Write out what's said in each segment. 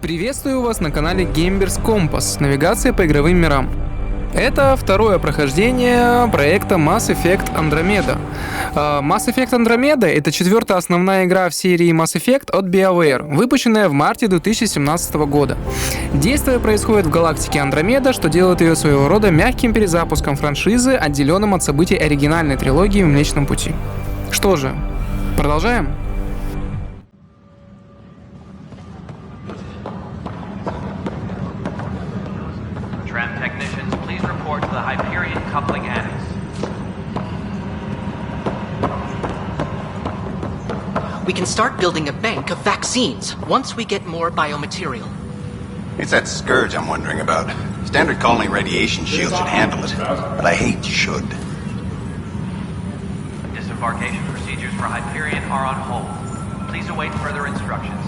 Приветствую вас на канале Gamers Compass, навигация по игровым мирам. Это второе прохождение проекта Mass Effect Andromeda. Mass Effect Andromeda — это четвертая основная игра в серии Mass Effect от BioWare, выпущенная в марте 2017 года. Действие происходит в галактике Андромеда, что делает ее своего рода мягким перезапуском франшизы, отделенным от событий оригинальной трилогии в Млечном Пути. Что же, продолжаем? We can start building a bank of vaccines once we get more biomaterial. It's that scourge I'm wondering about. Standard colony radiation shields should handle it, but I hate should. Disembarkation procedures for Hyperion are on hold. Please await further instructions.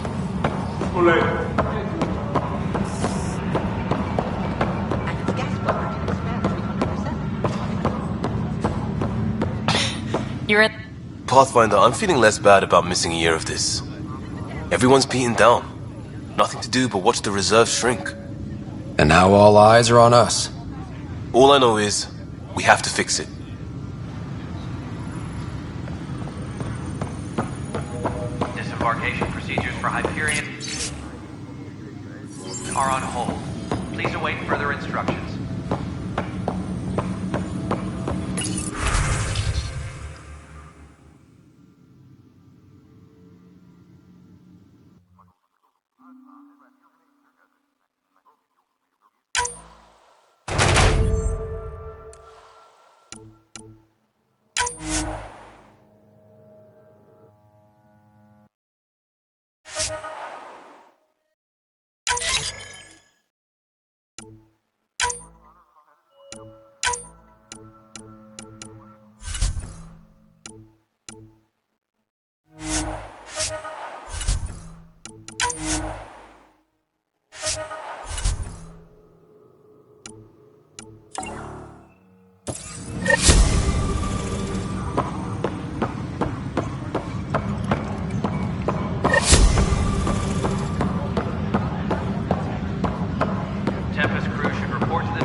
You're at... Pathfinder, I'm feeling less bad about missing a year of this. Everyone's beaten down. Nothing to do but watch the reserves shrink. And now all eyes are on us. All I know is, we have to fix it. Disembarkation procedures for Hyperion are on hold. Please await further instructions.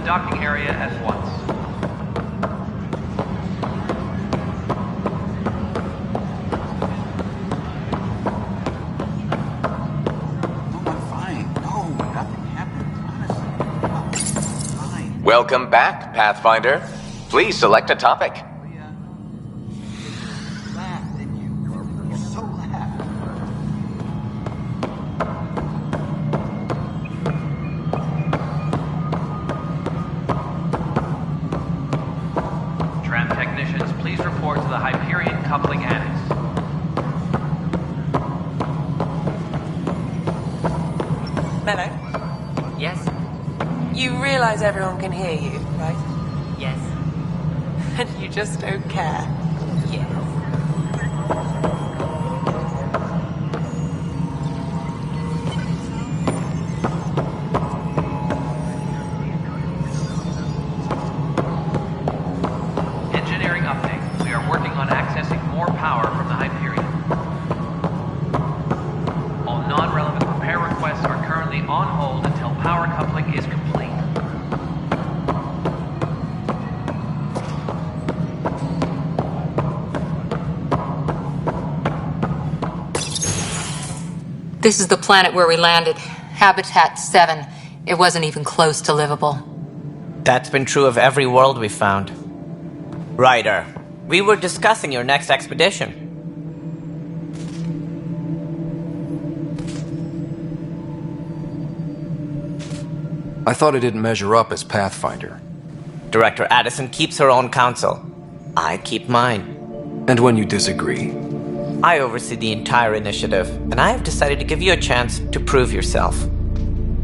Docking area at once. No, I'm fine. No, nothing happened. Honestly, fine. Welcome back, Pathfinder. Please select a topic. Laugh, didn't you? You're so laugh. Technicians, please report to the Hyperion coupling annex. Mello? Yes? You realize everyone can hear you, right? Yes. And you just don't care. Yes. This is the planet where we landed. Habitat 7. It wasn't even close to livable. That's been true of every world we've found. Ryder, we were discussing your next expedition. I thought I didn't measure up as Pathfinder. Director Addison keeps her own counsel. I keep mine. And when you disagree? I oversee the entire initiative, and I have decided to give you a chance to prove yourself.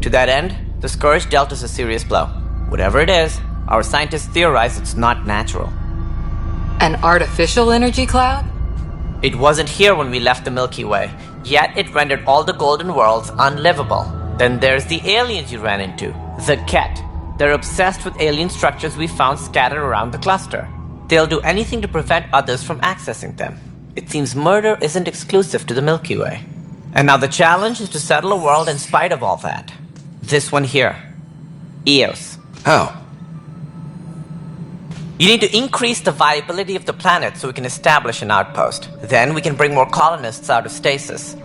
To that end, the Scourge dealt us a serious blow. Whatever it is, our scientists theorize it's not natural. An artificial energy cloud? It wasn't here when we left the Milky Way, yet it rendered all the golden worlds unlivable. Then there's the aliens you ran into, the Ket. They're obsessed with alien structures we found scattered around the cluster. They'll do anything to prevent others from accessing them. It seems murder isn't exclusive to the Milky Way. And now the challenge is to settle a world in spite of all that. This one here. Eos. How? You need to increase the viability of the planet so we can establish an outpost. Then we can bring more colonists out of stasis.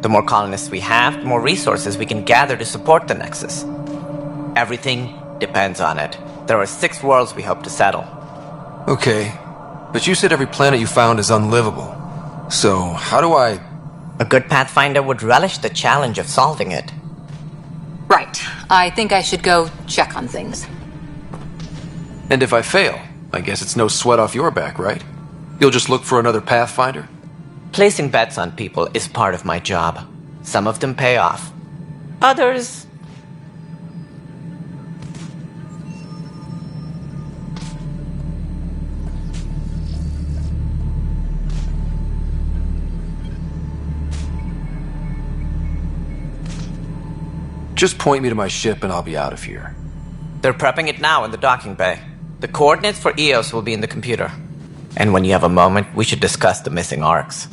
The more colonists we have, the more resources we can gather to support the Nexus. Everything depends on it. There are 6 worlds we hope to settle. Okay, but you said every planet you found is unlivable. So, how do I... A good Pathfinder would relish the challenge of solving it. Right. I think I should go check on things. And if I fail, I guess it's no sweat off your back, right? You'll just look for another Pathfinder? Placing bets on people is part of my job. Some of them pay off. Others... Just point me to my ship and I'll be out of here. They're prepping it now in the docking bay. The coordinates for Eos will be in the computer. And when you have a moment, we should discuss the missing arcs.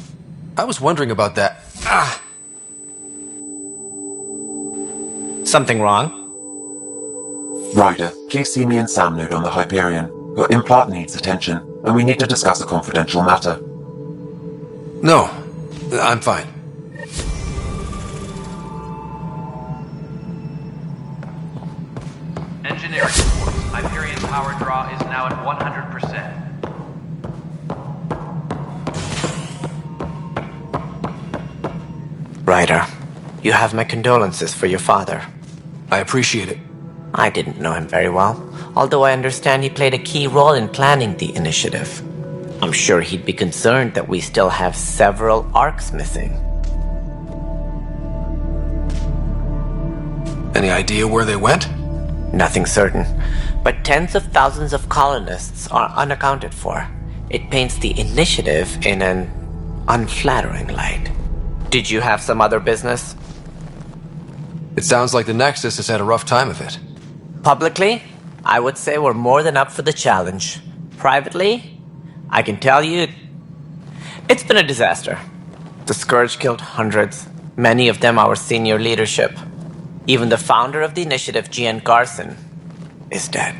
I was wondering about that. Ah! Something wrong? Ryder, please see me and Sam Node on the Hyperion. Your implant needs attention, and we need to discuss a confidential matter. No, I'm fine. Engineering reports. Hyperion power draw is now at 100%. Ryder, you have my condolences for your father. I appreciate it. I didn't know him very well, although I understand he played a key role in planning the initiative. I'm sure he'd be concerned that we still have several arcs missing. Any idea where they went? Nothing certain, but tens of thousands of colonists are unaccounted for. It paints the initiative in an unflattering light. Did you have some other business? It sounds like the Nexus has had a rough time of it. Publicly, I would say we're more than up for the challenge. Privately, I can tell you, it's been a disaster. The Scourge killed hundreds, many of them our senior leadership. Even the founder of the initiative, Gian Garson, is dead.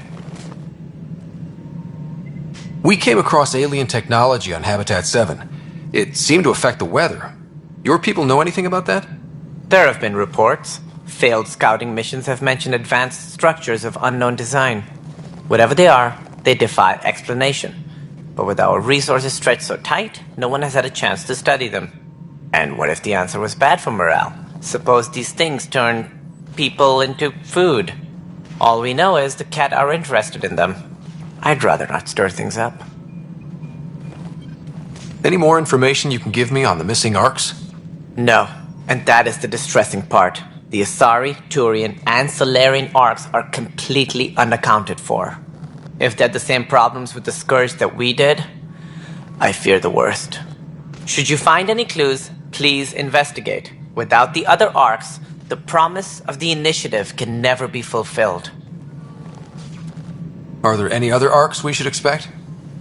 We came across alien technology on Habitat 7. It seemed to affect the weather. Your people know anything about that? There have been reports. Failed scouting missions have mentioned advanced structures of unknown design. Whatever they are, they defy explanation. But with our resources stretched so tight, no one has had a chance to study them. And what if the answer was bad for morale? Suppose these things turn people into food. All we know is the Cat are interested in them. I'd rather not stir things up. Any more information you can give me on the missing arcs? No, and that is the distressing part. The Asari, Turian, and Solarian arcs are completely unaccounted for. If they had the same problems with the Scourge that we did, I fear the worst. Should you find any clues, please investigate. Without the other arcs, the promise of the initiative can never be fulfilled. Are there any other arcs we should expect?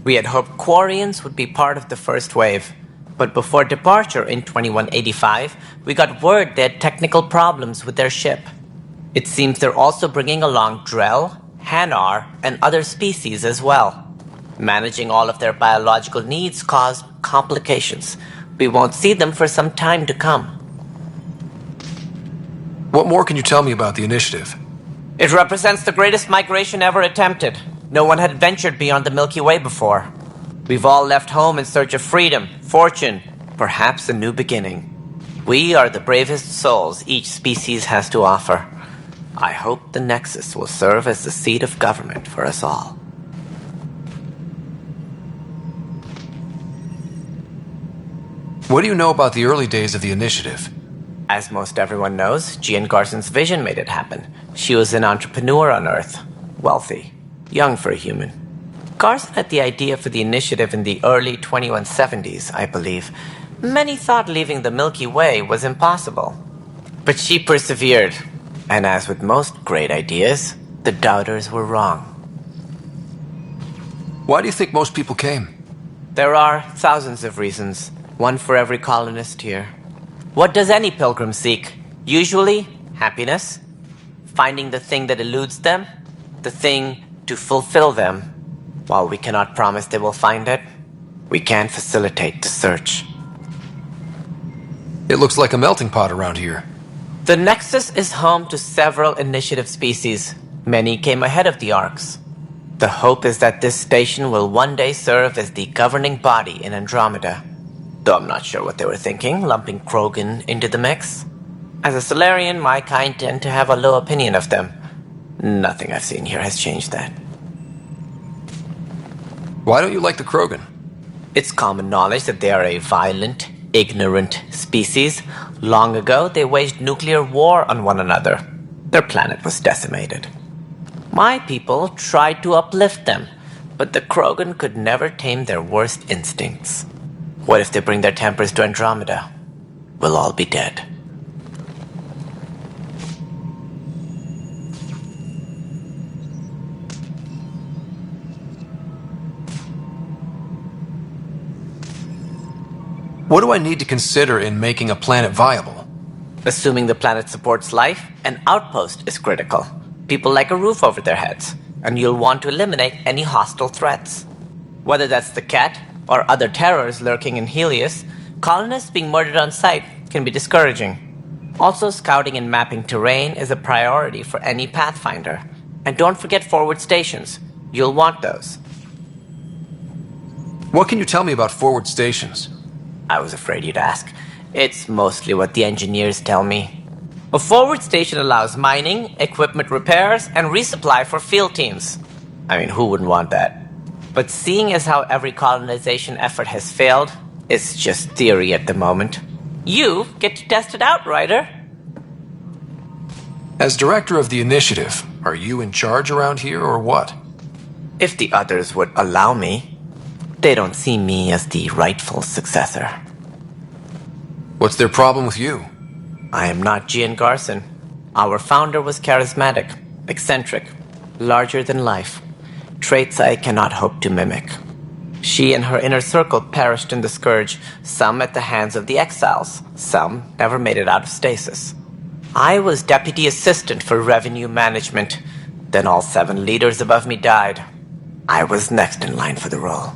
We had hoped Quarians would be part of the first wave. But before departure in 2185, we got word they had technical problems with their ship. It seems they're also bringing along Drell, Hanar, and other species as well. Managing all of their biological needs caused complications. We won't see them for some time to come. What more can you tell me about the initiative? It represents the greatest migration ever attempted. No one had ventured beyond the Milky Way before. We've all left home in search of freedom, fortune, perhaps a new beginning. We are the bravest souls each species has to offer. I hope the Nexus will serve as the seat of government for us all. What do you know about the early days of the initiative? As most everyone knows, Gian Garson's vision made it happen. She was an entrepreneur on Earth, wealthy, young for a human. Garson had the idea for the initiative in the early 2170s, I believe. Many thought leaving the Milky Way was impossible. But she persevered. And as with most great ideas, the doubters were wrong. Why do you think most people came? There are thousands of reasons, one for every colonist here. What does any pilgrim seek? Usually, happiness. Finding the thing that eludes them. The thing to fulfill them. While we cannot promise they will find it, we can facilitate the search. It looks like a melting pot around here. The Nexus is home to several initiative species. Many came ahead of the Arks. The hope is that this station will one day serve as the governing body in Andromeda. Though I'm not sure what they were thinking, lumping Krogan into the mix. As a Solarian, my kind tend to have a low opinion of them. Nothing I've seen here has changed that. Why don't you like the Krogan? It's common knowledge that they are a violent, ignorant species. Long ago, they waged nuclear war on one another. Their planet was decimated. My people tried to uplift them, but the Krogan could never tame their worst instincts. What if they bring their tempers to Andromeda? We'll all be dead. What do I need to consider in making a planet viable? Assuming the planet supports life, an outpost is critical. People like a roof over their heads, and you'll want to eliminate any hostile threats. Whether that's the cat, or other terrors lurking in Helios, colonists being murdered on sight can be discouraging. Also, scouting and mapping terrain is a priority for any Pathfinder. And don't forget forward stations. You'll want those. What can you tell me about forward stations? I was afraid you'd ask. It's mostly what the engineers tell me. A forward station allows mining, equipment repairs, and resupply for field teams. I mean, who wouldn't want that? But seeing as how every colonization effort has failed, it's just theory at the moment. You get to test it out, Ryder. As director of the initiative, are you in charge around here or what? If the others would allow me. They don't see me as the rightful successor. What's their problem with you? I am not Gian Garson. Our founder was charismatic, eccentric, larger than life. Traits I cannot hope to mimic. She and her inner circle perished in the Scourge, some at the hands of the Exiles, some never made it out of stasis. I was deputy assistant for revenue management. Then all 7 leaders above me died. I was next in line for the role.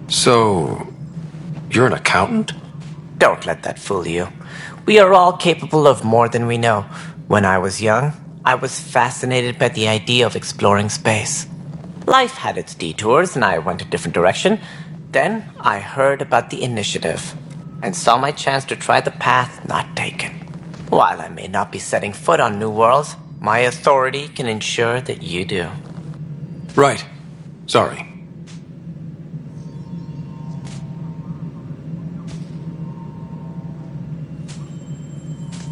So, you're an accountant? Don't let that fool you. We are all capable of more than we know. When I was young, I was fascinated by the idea of exploring space. Life had its detours, and I went a different direction. Then I heard about the initiative, and saw my chance to try the path not taken. While I may not be setting foot on new worlds, my authority can ensure that you do. Right. Sorry.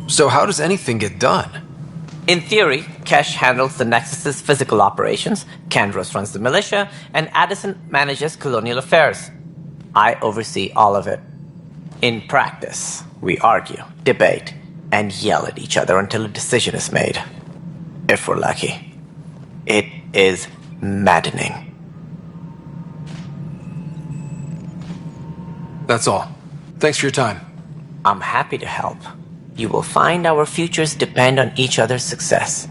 So how does anything get done? In theory, Kesh handles the Nexus's physical operations, Kandros runs the militia, and Addison manages colonial affairs. I oversee all of it. In practice, we argue, debate, and yell at each other until a decision is made. If we're lucky. It is maddening. That's all. Thanks for your time. I'm happy to help. You will find our futures depend on each other's success.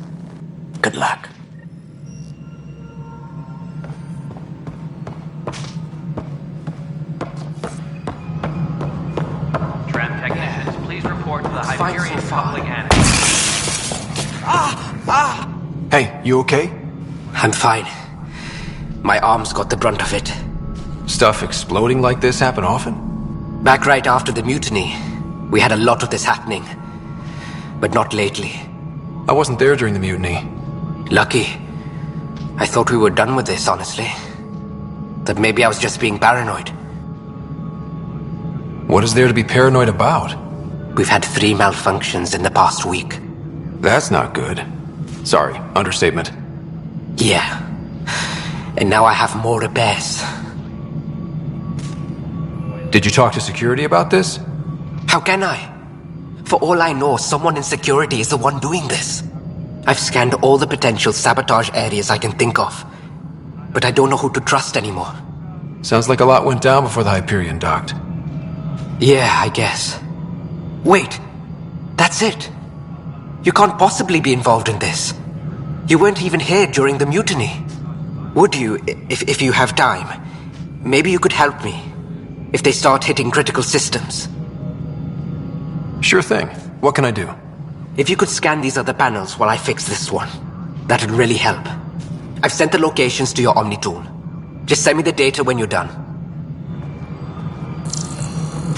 Good luck. Tram technicians, please report to the Hyperion Public Annex. Hey, you okay? I'm fine. My arms got the brunt of it. Stuff exploding like this happen often? Back right after the mutiny, we had a lot of this happening. But not lately. I wasn't there during the mutiny. Lucky. I thought we were done with this, honestly. That maybe I was just being paranoid. What is there to be paranoid about? We've had 3 malfunctions in the past week. That's not good. Sorry, understatement. Yeah. And now I have more repairs. Did you talk to security about this? How can I? For all I know, someone in security is the one doing this. I've scanned all the potential sabotage areas I can think of. But I don't know who to trust anymore. Sounds like a lot went down before the Hyperion docked. Yeah, I guess. Wait, that's it. You can't possibly be involved in this. You weren't even here during the mutiny. Would you, if you have time? Maybe you could help me. If they start hitting critical systems. Sure thing. What can I do? If you could scan these other panels while I fix this one, that'd really help. I've sent the locations to your Omni tool. Just send me the data when you're done.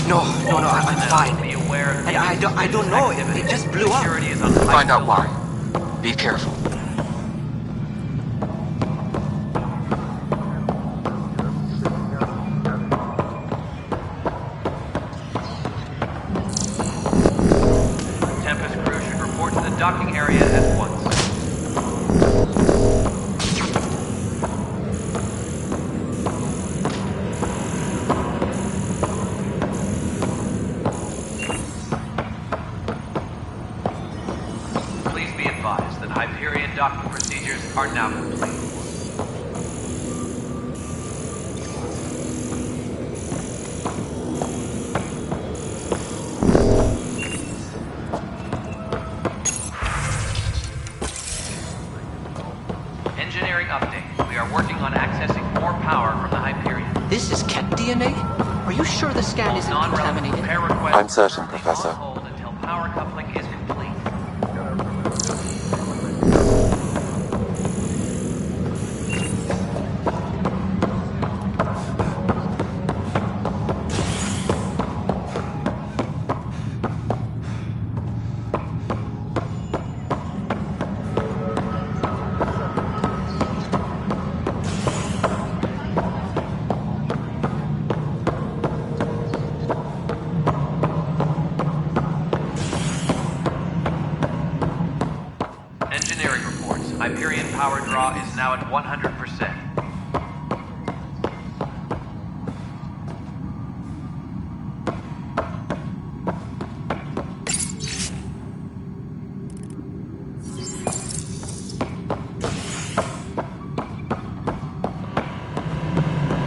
No, I'm fine. Be aware of I don't know. It just blew up. Security is on the Find out why. Be careful. Tempest crew should report to the docking area at once. Please be advised that Hyperion docking procedures are now complete. Engineering update. We are working on accessing more power from the Hyperion. This is Ket DNA? Are you sure the scan isn't contaminated? Repair request I'm certain, on Professor. hold until power coupling is complete. Engineering reports. Hyperion power draw is now at 100%.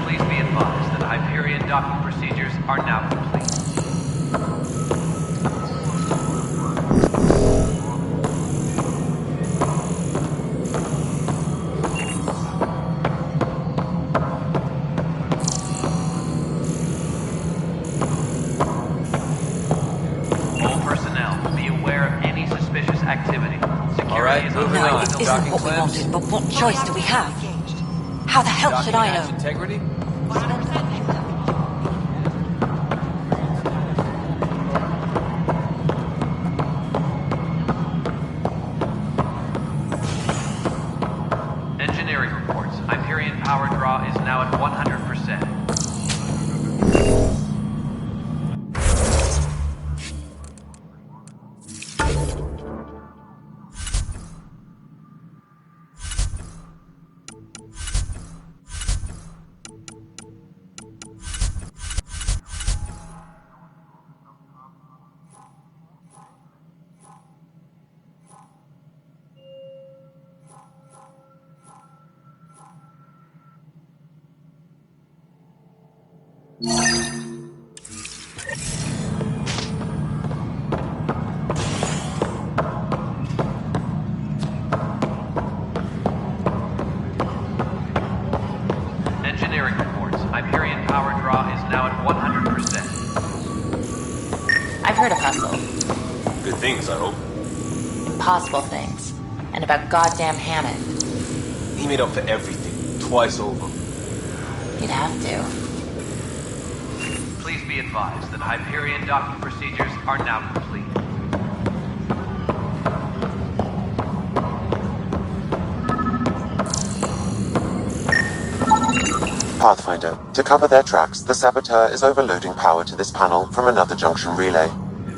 Please be advised that Hyperion docking procedures are now complete. All personnel, be aware of any suspicious activity. Security is on No, high. it isn't what we wanted, but what choice do we have? How the hell should I know? Integrity? Engineering reports. Hyperion power draw is now at 100%. Engineering reports. Hyperion power draw is now at 100%. I've heard of Hustle. Good things, I hope. Impossible things. And about goddamn Hammond. He made up for everything, twice over. You'd have to. Please be advised that Hyperion docking procedures are now complete. Pathfinder, to cover their tracks, the saboteur is overloading power to this panel from another junction relay.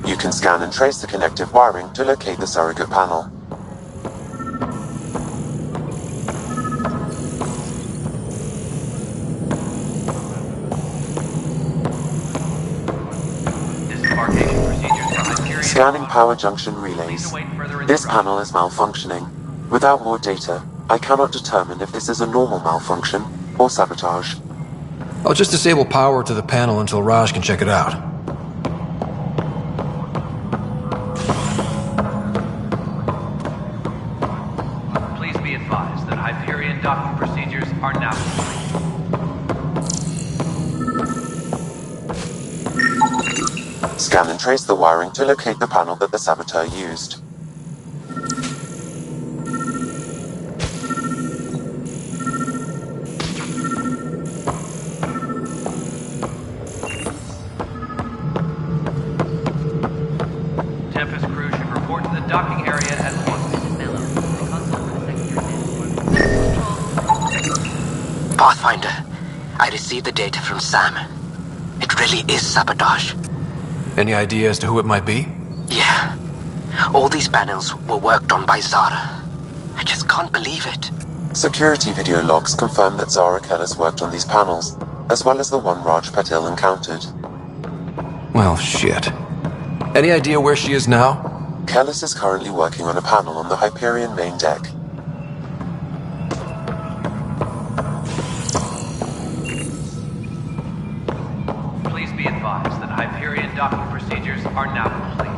You can scan and trace the connective wiring to locate the surrogate panel. Disembarkation procedures for Hyperion. Scanning power junction relays. This panel is malfunctioning. Without more data, I cannot determine if this is a normal malfunction or sabotage. I'll just disable power to the panel until Raj can check it out. Please be advised that Hyperion docking procedures are now complete. Scan and trace the wiring to locate the panel that the saboteur used. Tempest crew should report to the docking area at once. Pathfinder, I received the data from Sam. It really is sabotage. Any idea as to who it might be? Yeah. All these panels were worked on by Zara. I just can't believe it. Security video logs confirm that Zara Kellis worked on these panels, as well as the one Raj Patil encountered. Well, shit. Any idea where she is now? Kellis is currently working on a panel on the Hyperion main deck. Please be advised that Hyperion docking procedures are now complete.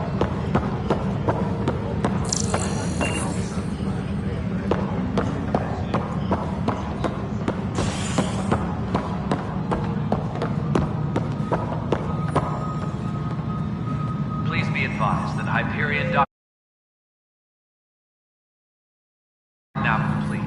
Please be advised that Hyperion docking are now complete.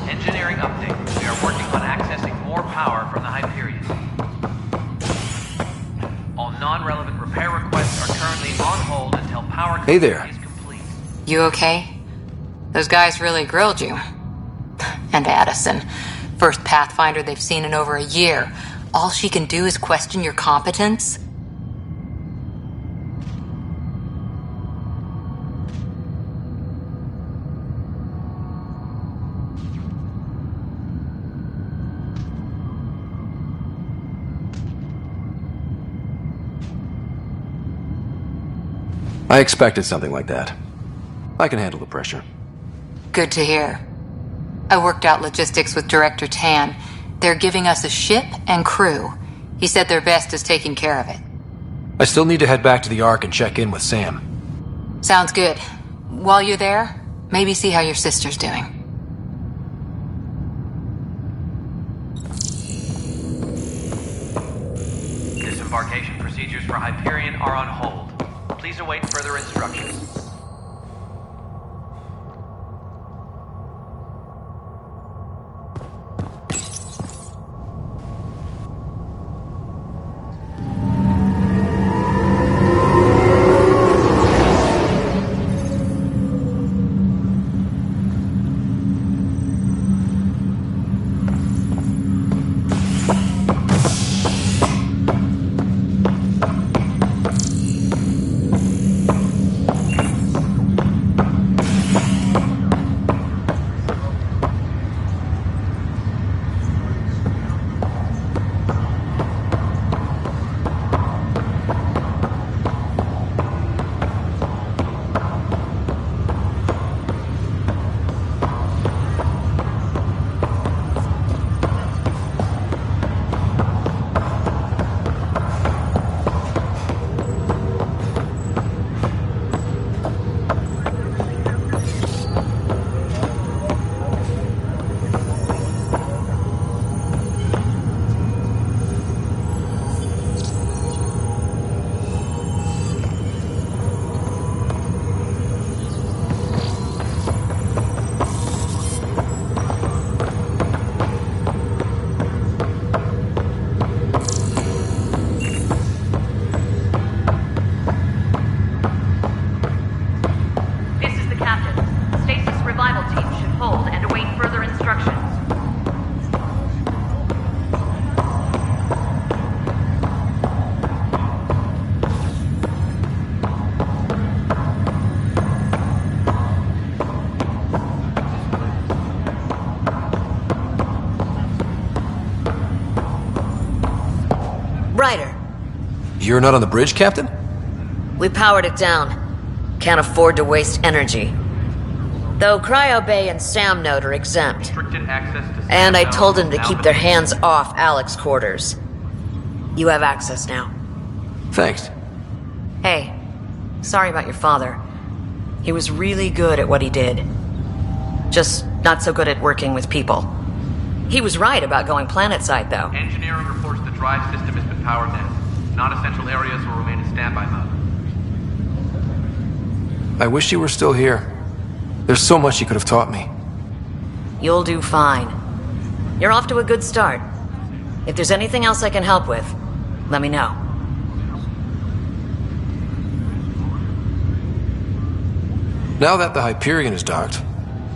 Engineering update. We are working on accessing more power from the Hyperion. All non-relevant repair requests are currently on hold until power Hey there. is complete. You okay? Those guys really grilled you. And Addison. First Pathfinder they've seen in over a year. All she can do is question your competence? I expected something like that. I can handle the pressure. Good to hear. I worked out logistics with Director Tan. They're giving us a ship and crew. He said their best is taking care of it. I still need to head back to the Ark and check in with Sam. Sounds good. While you're there, maybe see how your sister's doing. Disembarkation procedures for Hyperion are on hold. Please await further instructions. Ryder. You're not on the bridge, Captain? We powered it down. Can't afford to waste energy. Though Cryo Bay and Sam Node are exempt. And I told them to keep their hands off Alec's quarters. You have access now. Thanks. Hey, sorry about your father. He was really good at what he did. Just not so good at working with people. He was right about going planetside, though. Engineering reports the drive system has been powered down. Non-essential areas will remain in standby mode. I wish you were still here. There's so much you could have taught me. You'll do fine. You're off to a good start. If there's anything else I can help with, let me know. Now that the Hyperion is docked,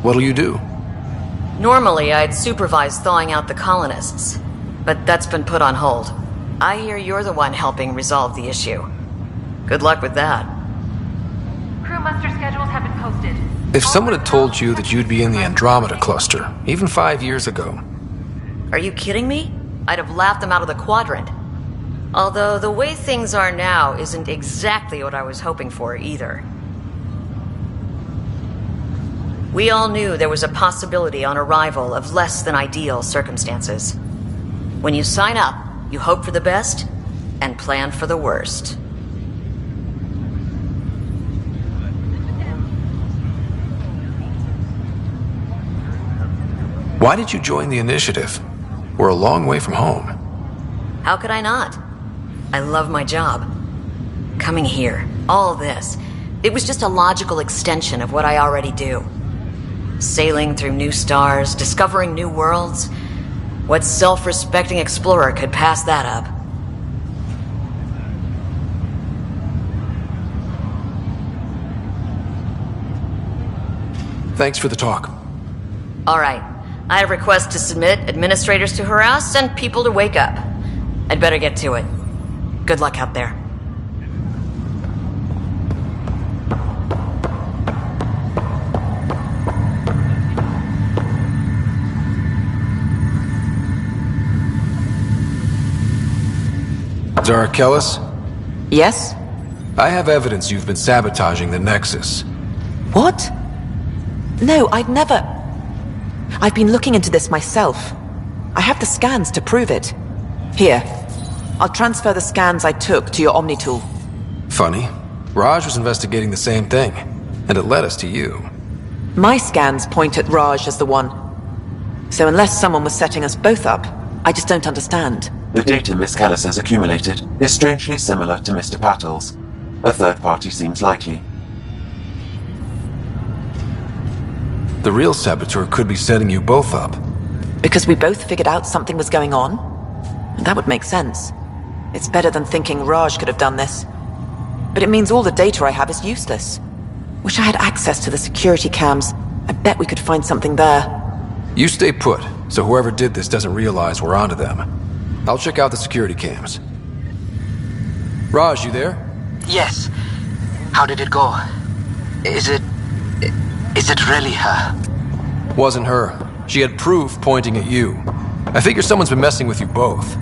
what'll you do? Normally, I'd supervise thawing out the colonists, but that's been put on hold. I hear you're the one helping resolve the issue. Good luck with that. Crew muster schedules have been posted. If someone had told you that you'd be in the Andromeda cluster, even 5 years ago... Are you kidding me? I'd have laughed them out of the quadrant. Although the way things are now isn't exactly what I was hoping for either. We all knew there was a possibility on arrival of less than ideal circumstances. When you sign up, you hope for the best and plan for the worst. Why did you join the initiative? We're a long way from home. How could I not? I love my job. Coming here, all this, it was just a logical extension of what I already do. Sailing through new stars, discovering new worlds. What self-respecting explorer could pass that up? Thanks for the talk. All right. I have requests to submit, administrators to harass, and people to wake up. I'd better get to it. Good luck out there. Zara Kellis? Yes? I have evidence you've been sabotaging the Nexus. What? No, I'd never... I've been looking into this myself. I have the scans to prove it. Here. I'll transfer the scans I took to your Omni-tool. Funny. Raj was investigating the same thing, and it led us to you. My scans point at Raj as the one. So unless someone was setting us both up, I just don't understand. The data Miss Callis has accumulated is strangely similar to Mr. Patel's. A third party seems likely. The real saboteur could be setting you both up. Because we both figured out something was going on? That would make sense. It's better than thinking Raj could have done this. But it means all the data I have is useless. Wish I had access to the security cams. I bet we could find something there. You stay put, so whoever did this doesn't realize we're onto them. I'll check out the security cams. Raj, you there? Yes. How did it go? Is it really her? Wasn't her. She had proof pointing at you. I figure someone's been messing with you both.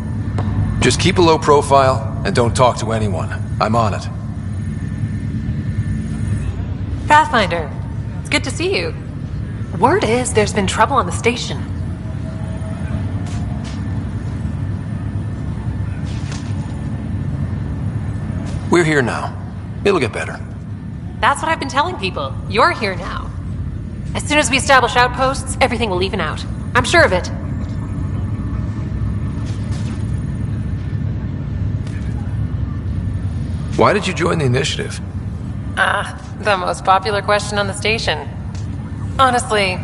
Just keep a low profile and don't talk to anyone. I'm on it. Pathfinder, it's good to see you. Word is there's been trouble on the station. We're here now. It'll get better. That's what I've been telling people. You're here now. As soon as we establish outposts, everything will even out. I'm sure of it. Why did you join the initiative? The most popular question on the station. Honestly,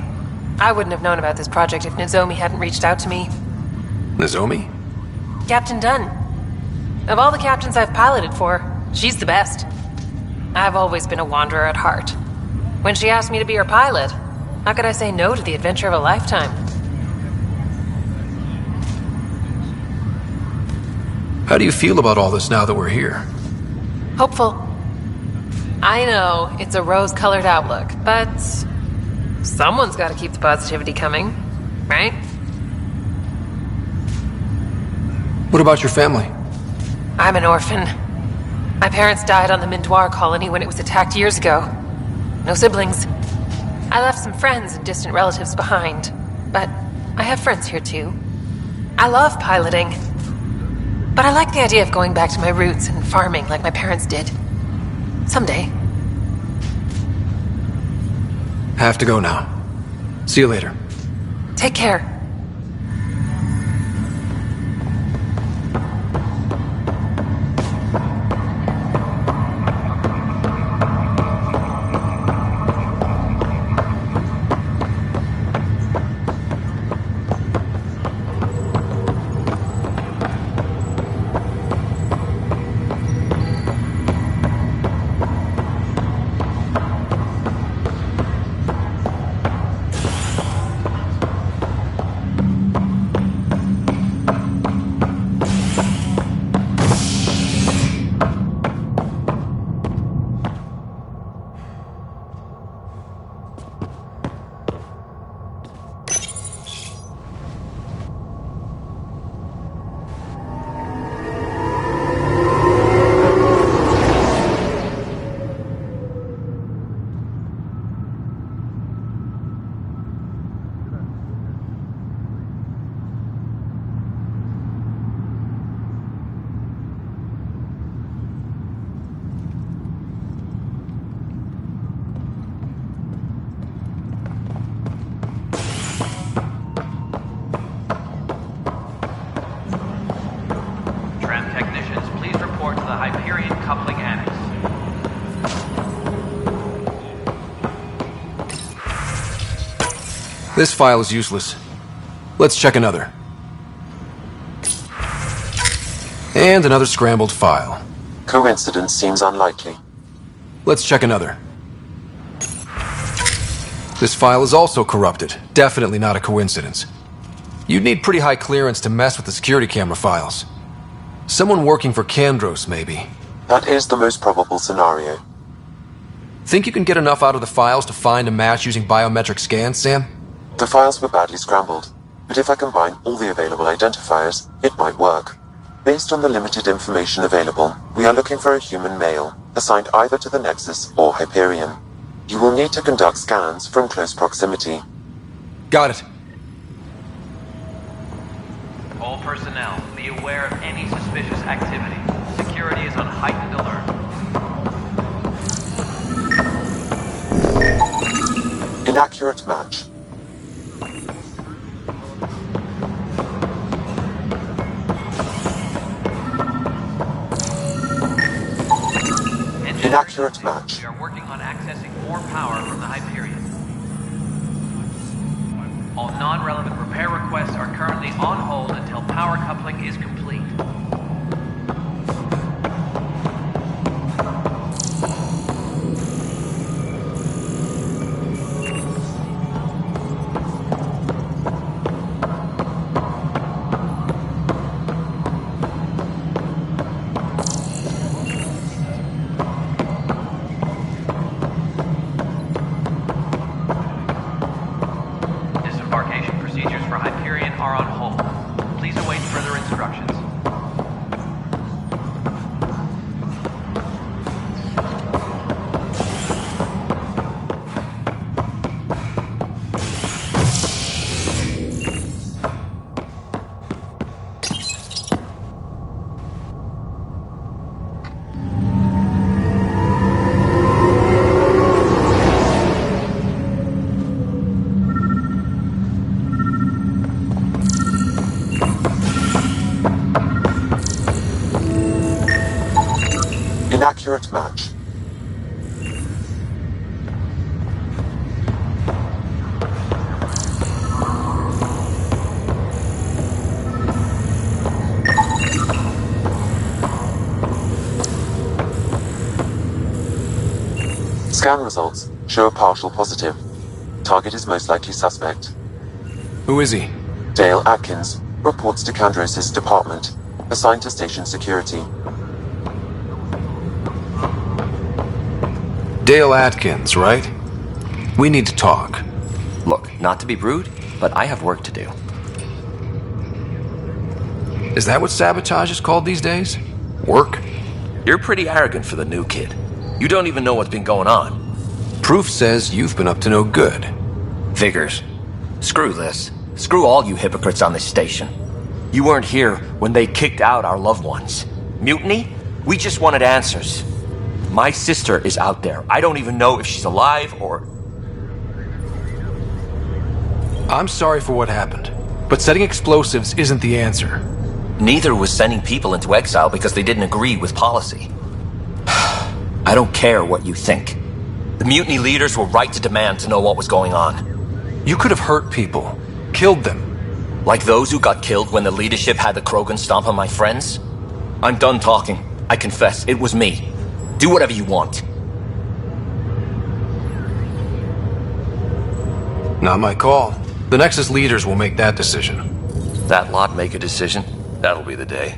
I wouldn't have known about this project if Nozomi hadn't reached out to me. Nozomi? Captain Dunn. Of all the captains I've piloted for, she's the best. I've always been a wanderer at heart. When she asked me to be her pilot, how could I say no to the adventure of a lifetime? How do you feel about all this now that we're here? Hopeful. I know, it's a rose-colored outlook, but someone's got to keep the positivity coming, right? What about your family? I'm an orphan. My parents died on the Mindoir colony when it was attacked years ago. No siblings. I left some friends and distant relatives behind, but I have friends here too. I love piloting, but I like the idea of going back to my roots and farming like my parents did. Someday. Have to go now. See you later. Take care. This file is useless. Let's check another. And another scrambled file. Coincidence seems unlikely. Let's check another. This file is also corrupted. Definitely not a coincidence. You'd need pretty high clearance to mess with the security camera files. Someone working for Kandros, maybe. That is the most probable scenario. Think you can get enough out of the files to find a match using biometric scans, Sam? The files were badly scrambled, but if I combine all the available identifiers, it might work. Based on the limited information available, we are looking for a human male, assigned either to the Nexus or Hyperion. You will need to conduct scans from close proximity. Got it. All personnel, be aware of any suspicious activity. Security is on heightened alert. Inaccurate match. Inaccurate match. We are working on accessing more power from the Hyperion. All non-relevant repair requests are currently on hold until power coupling is complete. Inaccurate match. Scan results show a partial positive. Target is most likely suspect. Who is he? Dale Atkins, reports to Kandros' department, assigned to station security. Dale Atkins, right? We need to talk. Look, not to be rude, but I have work to do. Is that what sabotage is called these days? Work? You're pretty arrogant for the new kid. You don't even know what's been going on. Proof says you've been up to no good. Figures. Screw this. Screw all you hypocrites on this station. You weren't here when they kicked out our loved ones. Mutiny? We just wanted answers. My sister is out there. I don't even know if she's alive or... I'm sorry for what happened, but setting explosives isn't the answer. Neither was sending people into exile because they didn't agree with policy. I don't care what you think. The mutiny leaders were right to demand to know what was going on. You could have hurt people, killed them. Like those who got killed when the leadership had the Krogan stomp on my friends? I'm done talking. I confess, it was me. Do whatever you want. Not my call. The Nexus leaders will make that decision. That lot make a decision? That'll be the day.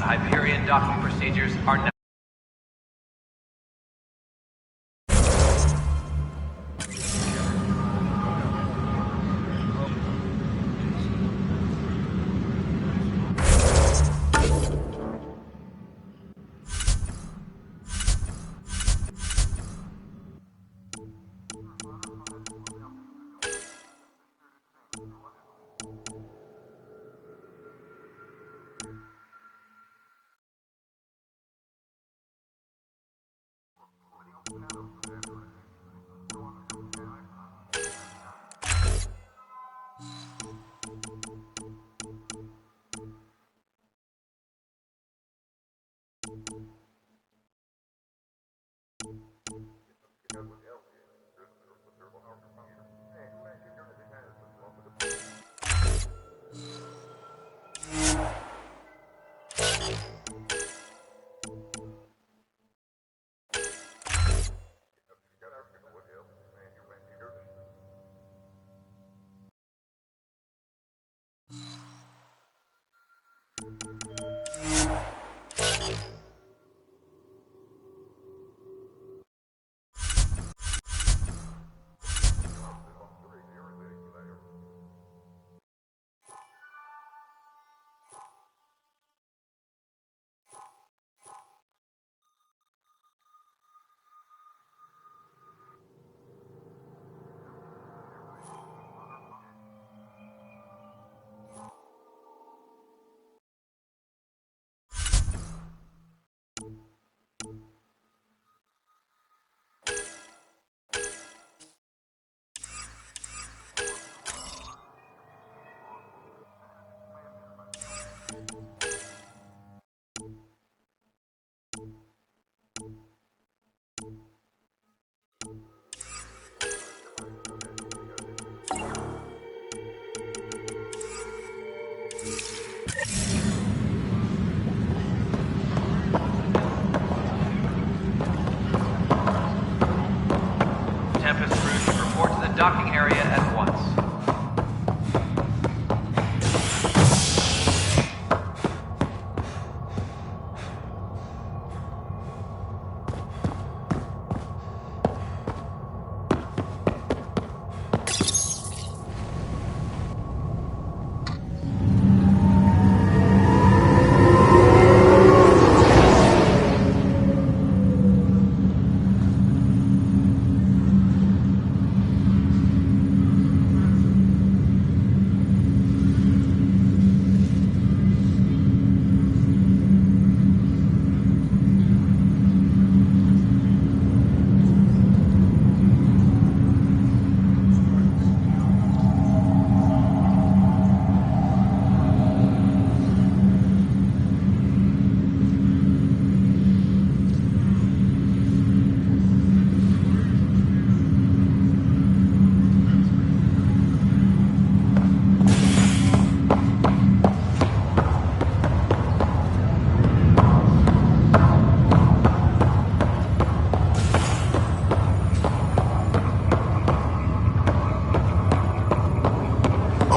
Hyperion docking procedures are now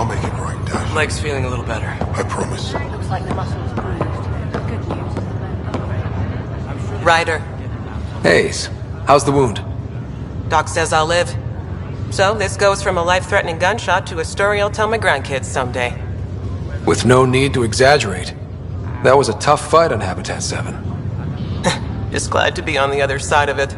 I'll make it right, Dash. Leg's feeling a little better. I promise. Looks like the muscle's bruised. Good news. Ryder, Hayes, how's the wound? Doc says I'll live. So this goes from a life-threatening gunshot to a story I'll tell my grandkids someday. With no need to exaggerate. That was a tough fight on Habitat 7. Just glad to be on the other side of it.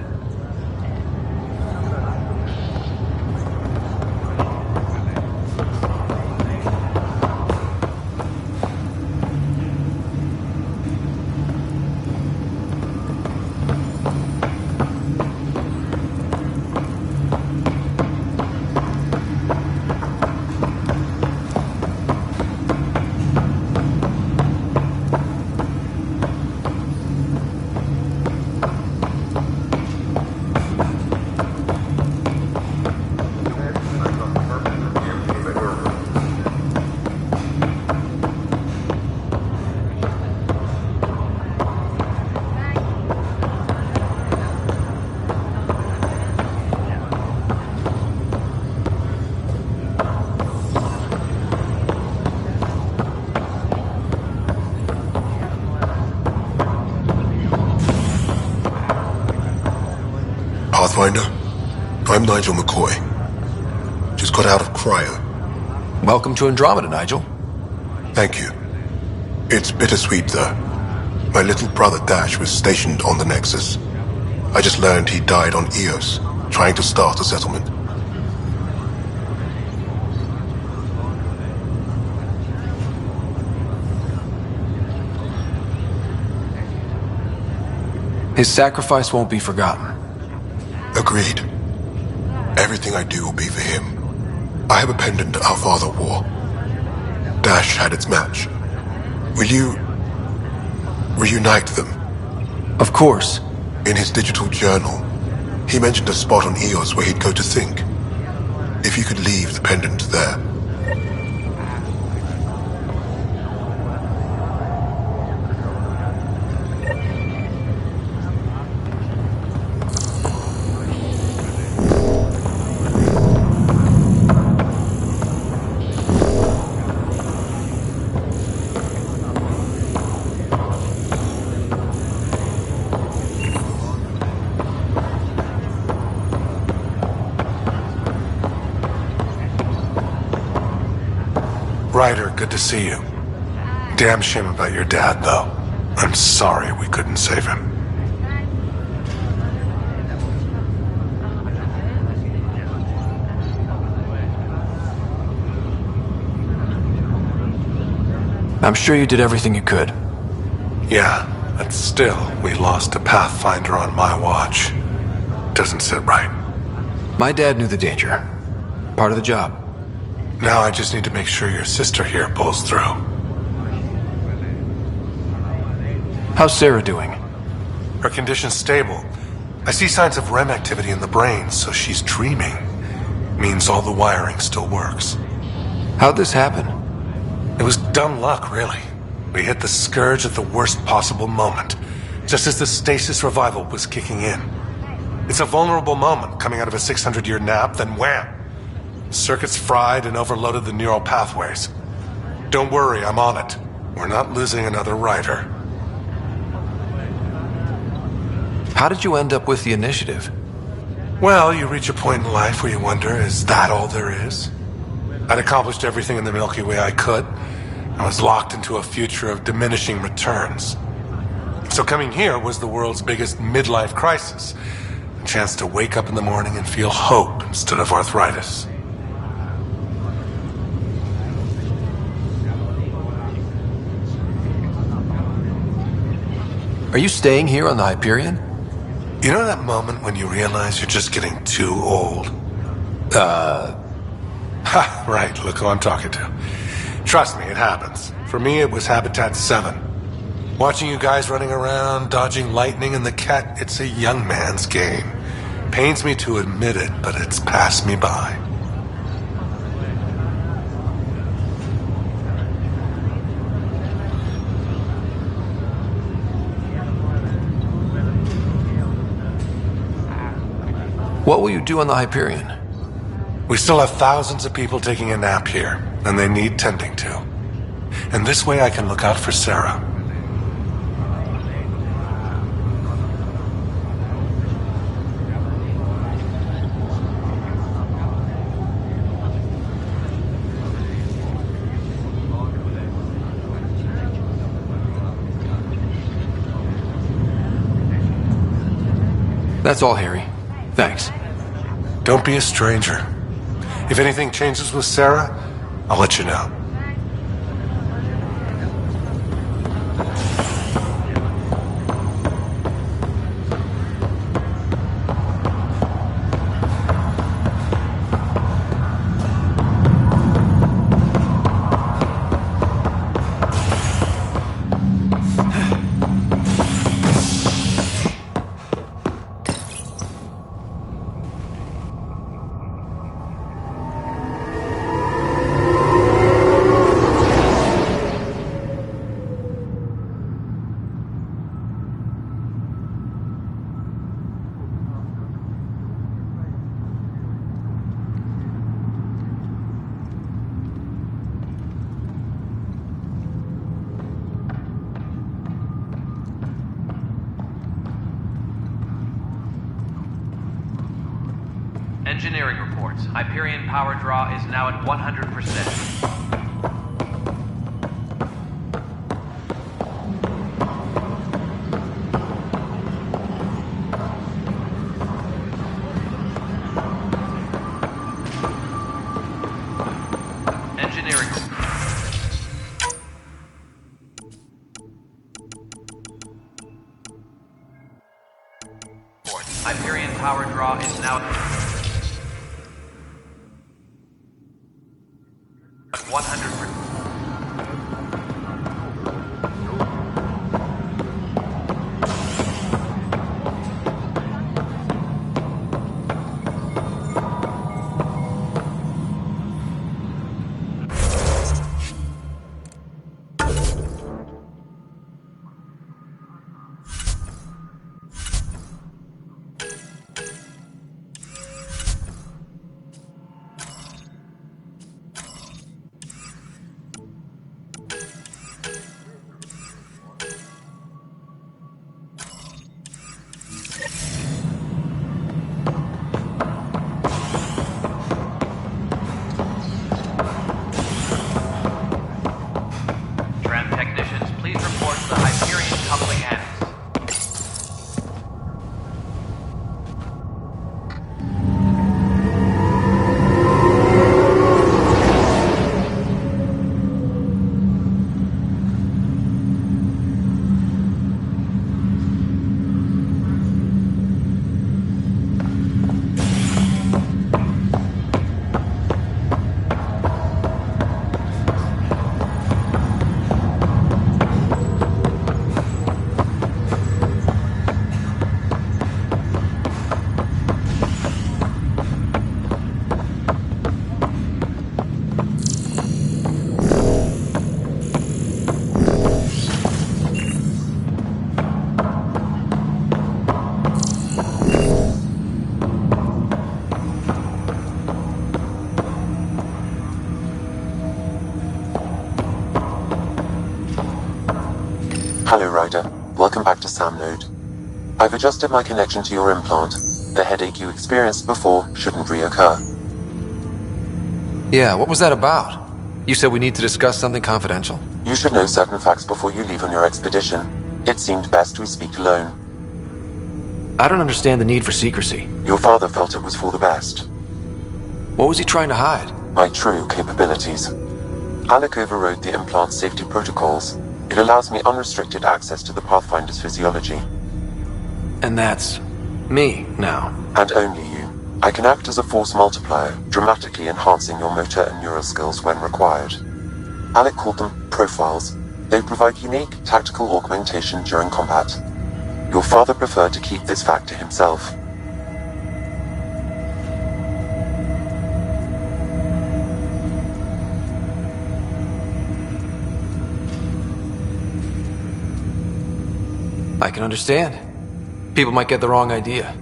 Pathfinder, I'm Nigel McCoy. Just got out of cryo. Welcome to Andromeda, Nigel. Thank you. It's bittersweet, though. My little brother Dash was stationed on the Nexus. I just learned he died on Eos, trying to start a settlement. His sacrifice won't be forgotten. Agreed. Everything I do will be for him. I have a pendant our father wore. Dash had its match. Will you reunite them? Of course. In his digital journal, he mentioned a spot on Eos where he'd go to think. If you could leave the pendant there. Ryder, good to see you. Damn shame about your dad, though. I'm sorry we couldn't save him. I'm sure you did everything you could. Yeah, but still, we lost a Pathfinder on my watch. Doesn't sit right. My dad knew the danger. Part of the job. Now I just need to make sure your sister here pulls through. How's Sarah doing? Her condition's stable. I see signs of REM activity in the brain, so she's dreaming. Means all the wiring still works. How'd this happen? It was dumb luck, really. We hit the Scourge at the worst possible moment, just as the stasis revival was kicking in. It's a vulnerable moment, coming out of a 600-year nap, then wham! Circuits fried and overloaded the neural pathways. Don't worry, I'm on it. We're not losing another Ryder. How did you end up with the initiative? Well, you reach a point in life where you wonder, is that all there is? I'd accomplished everything in the Milky Way I could. I was locked into a future of diminishing returns. So coming here was the world's biggest midlife crisis. A chance to wake up in the morning and feel hope instead of arthritis. Are you staying here on the Hyperion? You know that moment when you realize you're just getting too old? Ha, right, look who I'm talking to. Trust me, it happens. For me, it was Habitat 7. Watching you guys running around, dodging lightning and the cat, it's a young man's game. Pains me to admit it, but it's passed me by. What will you do on the Hyperion? We still have thousands of people taking a nap here. and they need tending to. And this way I can look out for Sarah. That's all, Harry. Thanks. Don't be a stranger. If anything changes with Sarah, I'll let you know. Engineering reports. Hyperion power draw is now at 100%. Hyperion power draw is now at 100%. Hello, Ryder. Welcome back to Sam Node. I've adjusted my connection to your implant. The headache you experienced before shouldn't reoccur. Yeah, what was that about? You said we need to discuss something confidential. You should know certain facts before you leave on your expedition. It seemed best we speak alone. I don't understand the need for secrecy. Your father felt it was for the best. What was he trying to hide? My true capabilities. Alec overrode the implant's safety protocols. It allows me unrestricted access to the Pathfinder's physiology. And that's me now. And only you. I can act as a force multiplier, dramatically enhancing your motor and neural skills when required. Alec called them profiles. They provide unique tactical augmentation during combat. Your father preferred to keep this fact to himself. I can understand. People might get the wrong idea.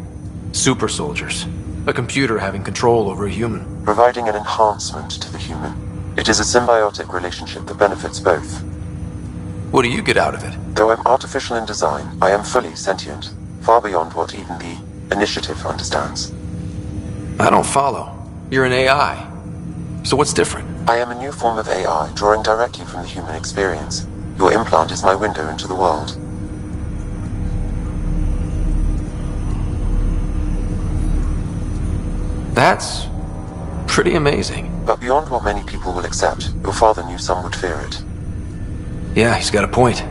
Super soldiers. A computer having control over a human. Providing an enhancement to the human. It is a symbiotic relationship that benefits both. What do you get out of it? Though I'm artificial in design, I am fully sentient, far beyond what even the Initiative understands. I don't follow. You're an AI. So what's different? I am a new form of AI, drawing directly from the human experience. Your implant is my window into the world. That's pretty amazing. But beyond what many people will accept, your father knew some would fear it. Yeah, he's got a point.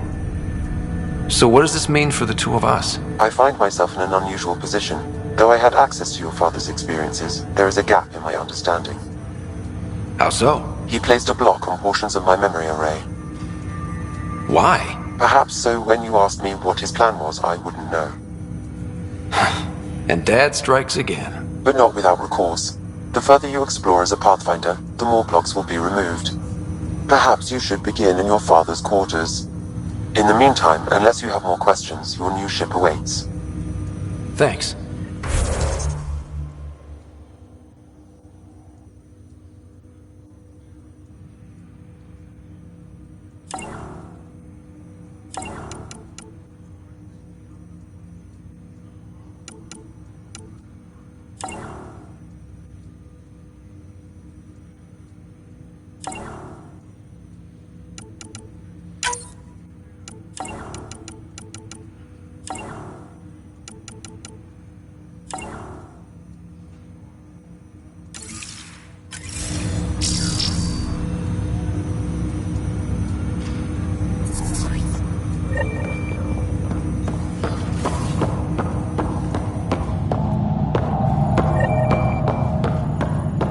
So what does this mean for the two of us? I find myself in an unusual position. Though I had access to your father's experiences, there is a gap in my understanding. How so? He placed a block on portions of my memory array. Why? Perhaps so when you asked me what his plan was, I wouldn't know. And Dad strikes again. But not without recourse. The further you explore as a Pathfinder, the more blocks will be removed. Perhaps you should begin in your father's quarters. In the meantime, unless you have more questions, your new ship awaits. Thanks.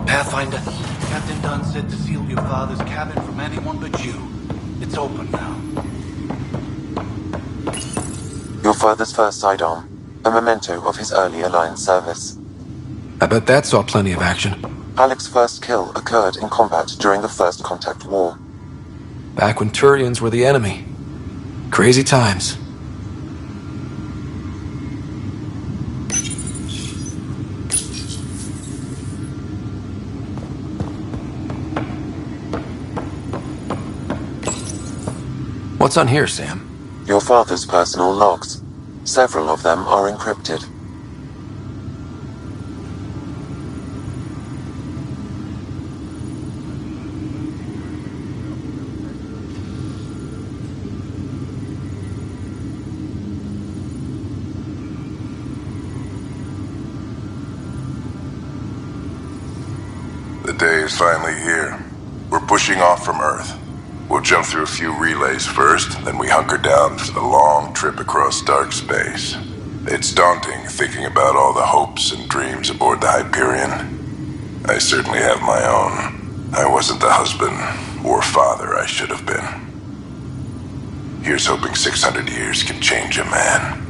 Pathfinder, Captain Dunn said to seal your father's cabin from anyone but you. It's open now. Your father's first sidearm, a memento of his early Alliance service. I bet that saw plenty of action. Alec's first kill occurred in combat during the First Contact War. Back when Turians were the enemy. Crazy times. What's on here, Sam? Your father's personal logs. Several of them are encrypted. The day is finally here. We're pushing off from Earth. We'll jump through a few relays first, then we hunker down for the long trip across dark space. It's daunting thinking about all the hopes and dreams aboard the Hyperion. I certainly have my own. I wasn't the husband or father I should have been. Here's hoping 600 years can change a man.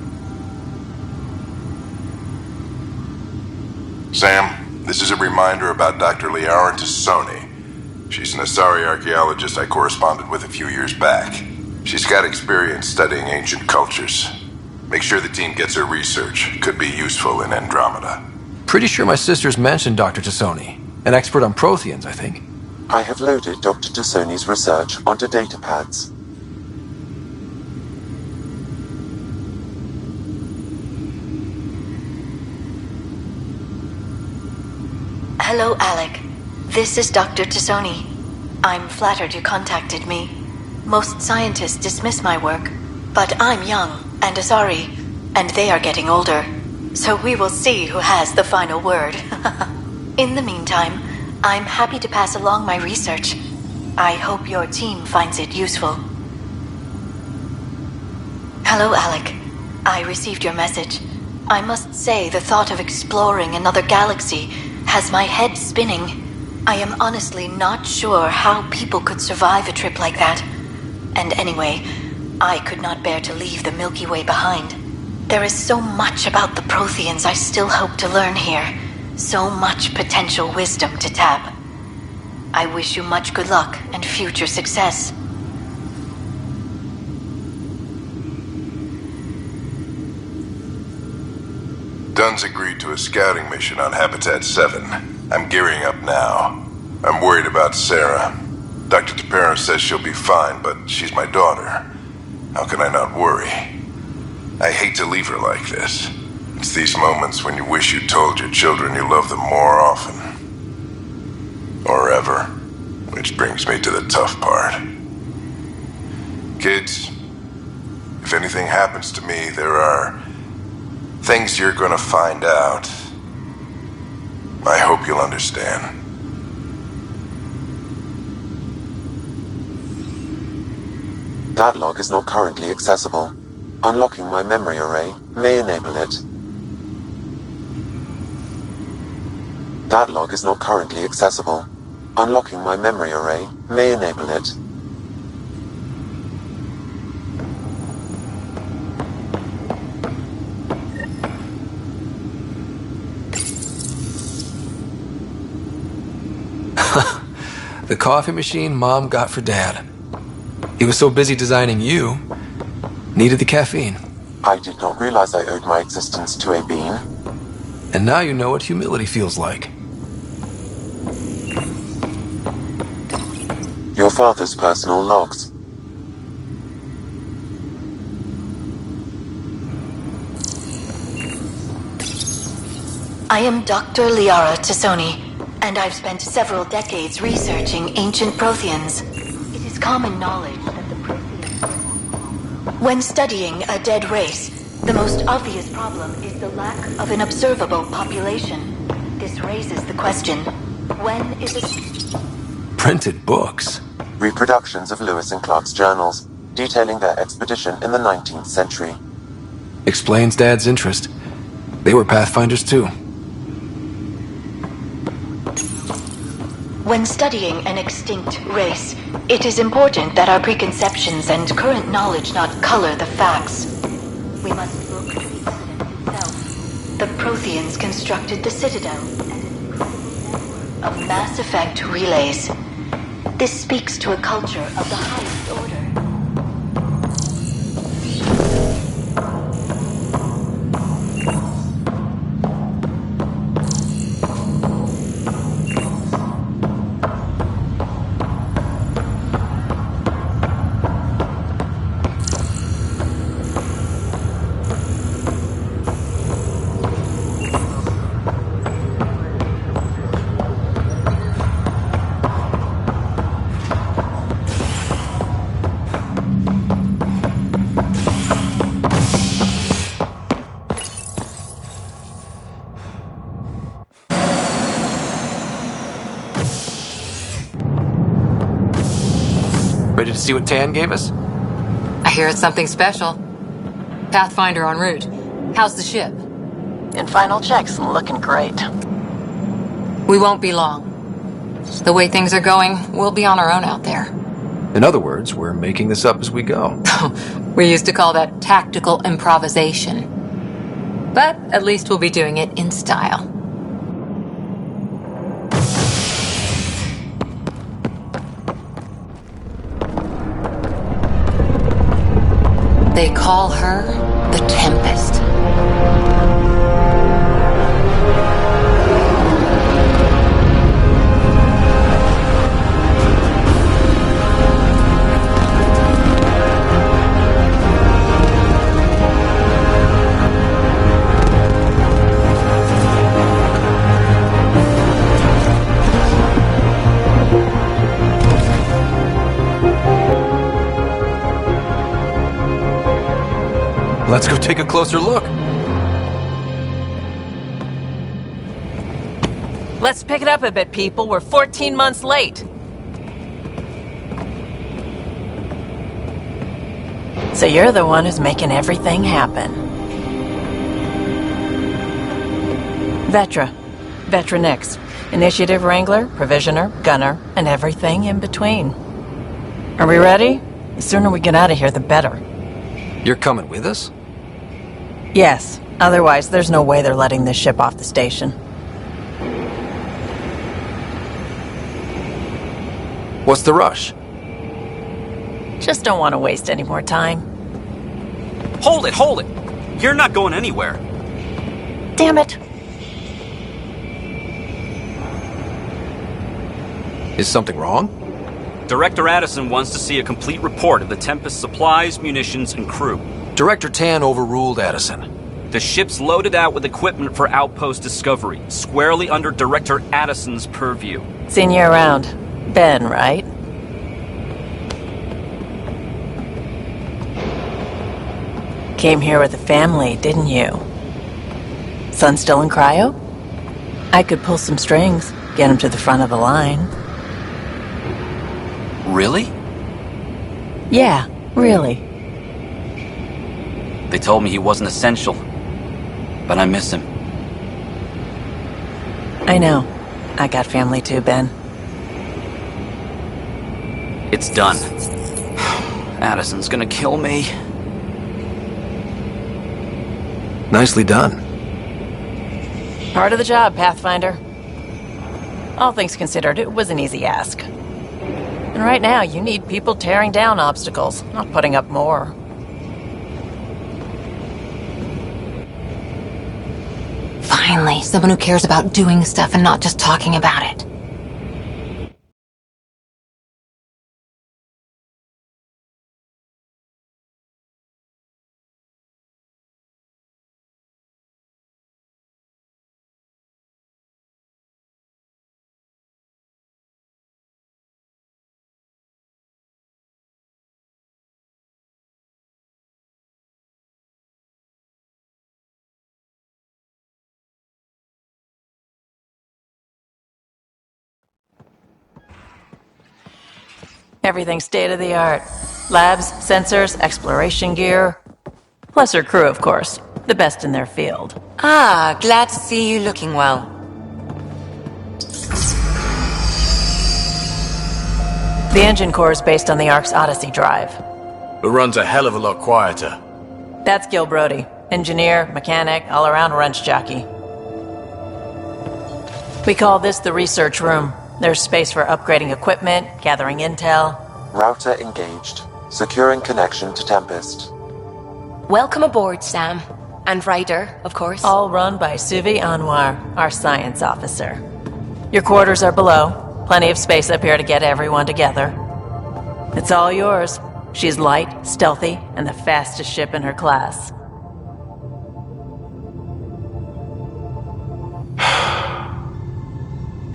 Sam, this is a reminder about Dr. Liara Tassoni. She's an Asari archaeologist I corresponded with a few years back. She's got experience studying ancient cultures. Make sure the team gets her research. Could be useful in Andromeda. Pretty sure my sisters mentioned Dr. Tassoni. An expert on Protheans, I think. I have loaded Dr. Tassoni's research onto datapads. Hello, Alec. This is Dr. Tassoni. I'm flattered you contacted me. Most scientists dismiss my work, but I'm young and Asari, and they are getting older. So we will see who has the final word. In the meantime, I'm happy to pass along my research. I hope your team finds it useful. Hello, Alec. I received your message. I must say the thought of exploring another galaxy has my head spinning. I am honestly not sure how people could survive a trip like that. And anyway, I could not bear to leave the Milky Way behind. There is so much about the Protheans I still hope to learn here. So much potential wisdom to tap. I wish you much good luck and future success. Dunn's agreed to a scouting mission on Habitat 7. I'm gearing up now. I'm worried about Sarah. Dr. Tapero says she'll be fine, but she's my daughter. How can I not worry? I hate to leave her like this. It's these moments when you wish you told your children you love them more often. Or ever. Which brings me to the tough part. Kids, if anything happens to me, there are things you're gonna find out. I hope you'll understand. That log is not currently accessible. Unlocking my memory array may enable it. That log is not currently accessible. Unlocking my memory array may enable it. The coffee machine Mom got for Dad. He was so busy designing you, needed the caffeine. I did not realize I owed my existence to a bean. And now you know what humility feels like. Your father's personal logs. I am Dr. Liara Tassoni, and I've spent several decades researching ancient Protheans. It is common knowledge that the Protheans... When studying a dead race, the most obvious problem is the lack of an observable population. This raises the question, when is it... Printed books. Reproductions of Lewis and Clark's journals, detailing their expedition in the 19th century. Explains Dad's interest. They were Pathfinders too. When studying an extinct race, it is important that our preconceptions and current knowledge not color the facts. We must look to the incident itself. The Protheans constructed the Citadel and an incredible network of Mass Effect relays. This speaks to a culture of the highest order. Ready to see what Tan gave us? I hear it's something special. Pathfinder en route. How's the ship? In final checks and looking great. We won't be long. The way things are going, we'll be on our own out there. In other words, we're making this up as we go. We used to call that tactical improvisation. But at least we'll be doing it in style. They call her the Tempest. Let's go take a closer look. Let's pick it up a bit, people. We're 14 months late. So you're the one who's making everything happen. Vetra. Vetra Nix. Initiative Wrangler, Provisioner, Gunner, and everything in between. Are we ready? The sooner we get out of here, the better. You're coming with us? Yes. Otherwise, there's no way they're letting this ship off the station. What's the rush? Just don't want to waste any more time. Hold it, hold it! You're not going anywhere. Damn it. Is something wrong? Director Addison wants to see a complete report of the Tempest's supplies, munitions, and crew. Director Tan overruled Addison. The ship's loaded out with equipment for outpost discovery, squarely under Director Addison's purview. Seen you around. Ben, right? Came here with a family, didn't you? Son still in cryo? I could pull some strings, get him to the front of the line. Really? Yeah, really. They told me he wasn't essential, but I miss him. I know. I got family too, Ben. It's done. Addison's gonna kill me. Nicely done. Part of the job, Pathfinder. All things considered, it was an easy ask. And right now, you need people tearing down obstacles, not putting up more. Finally, someone who cares about doing stuff and not just talking about it. Everything state-of-the-art. Labs, sensors, exploration gear. Plus her crew, of course. The best in their field. Ah, glad to see you looking well. The engine core is based on the Ark's Odyssey drive. It runs a hell of a lot quieter. That's Gil Brody. Engineer, mechanic, all-around wrench jockey. We call this the research room. There's space for upgrading equipment, gathering intel. Router engaged. Securing connection to Tempest. Welcome aboard, Sam. And Ryder, of course. All run by Suvi Anwar, our science officer. Your quarters are below. Plenty of space up here to get everyone together. It's all yours. She's light, stealthy, and the fastest ship in her class.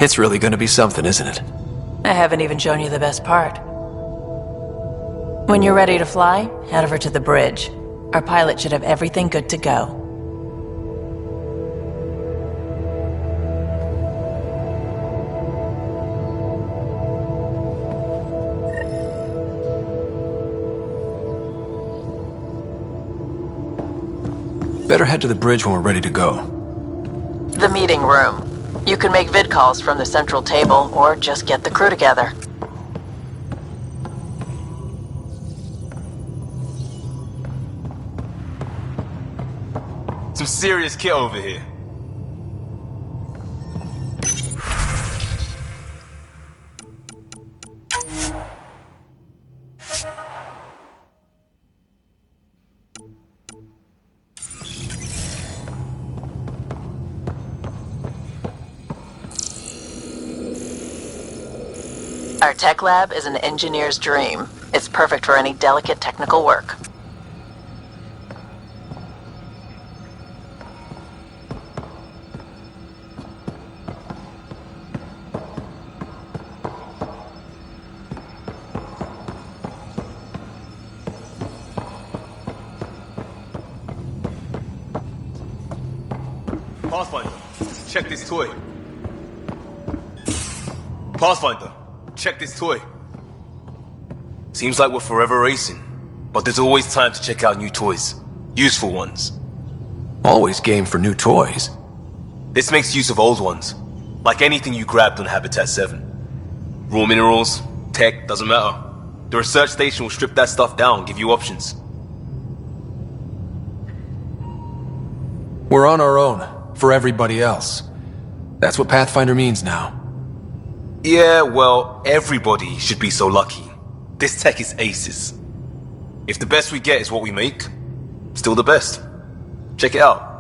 It's really gonna be something, isn't it? I haven't even shown you the best part. When you're ready to fly, head over to the bridge. Our pilot should have everything good to go. Better head to the bridge when we're ready to go. The meeting room. You can make vid calls from the central table, or just get the crew together. Some serious kit over here. Our tech lab is an engineer's dream. It's perfect for any delicate technical work. Pathfinder, check this toy. Pathfinder, check this toy. Seems like we're forever racing, but there's always time to check out new toys. Useful ones. Always game for new toys. This makes use of old ones, like anything you grabbed on Habitat 7. Raw minerals, tech, doesn't matter. The research station will strip that stuff down, give you options. We're on our own, for everybody else. That's what Pathfinder means now. Yeah, well, everybody should be so lucky. This tech is aces. If the best we get is what we make, still the best. Check it out.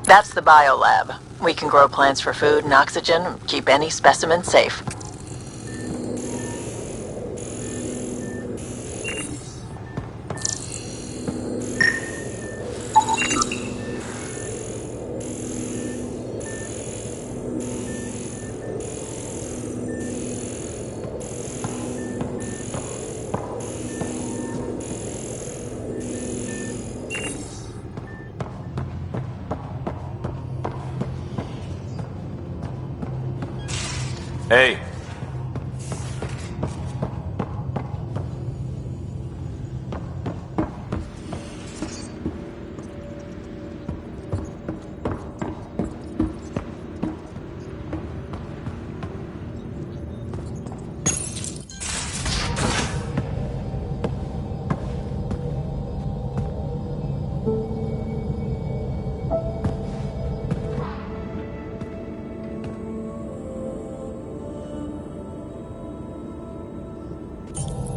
That's the biolab. We can grow plants for food and oxygen, keep any specimen safe. Hey.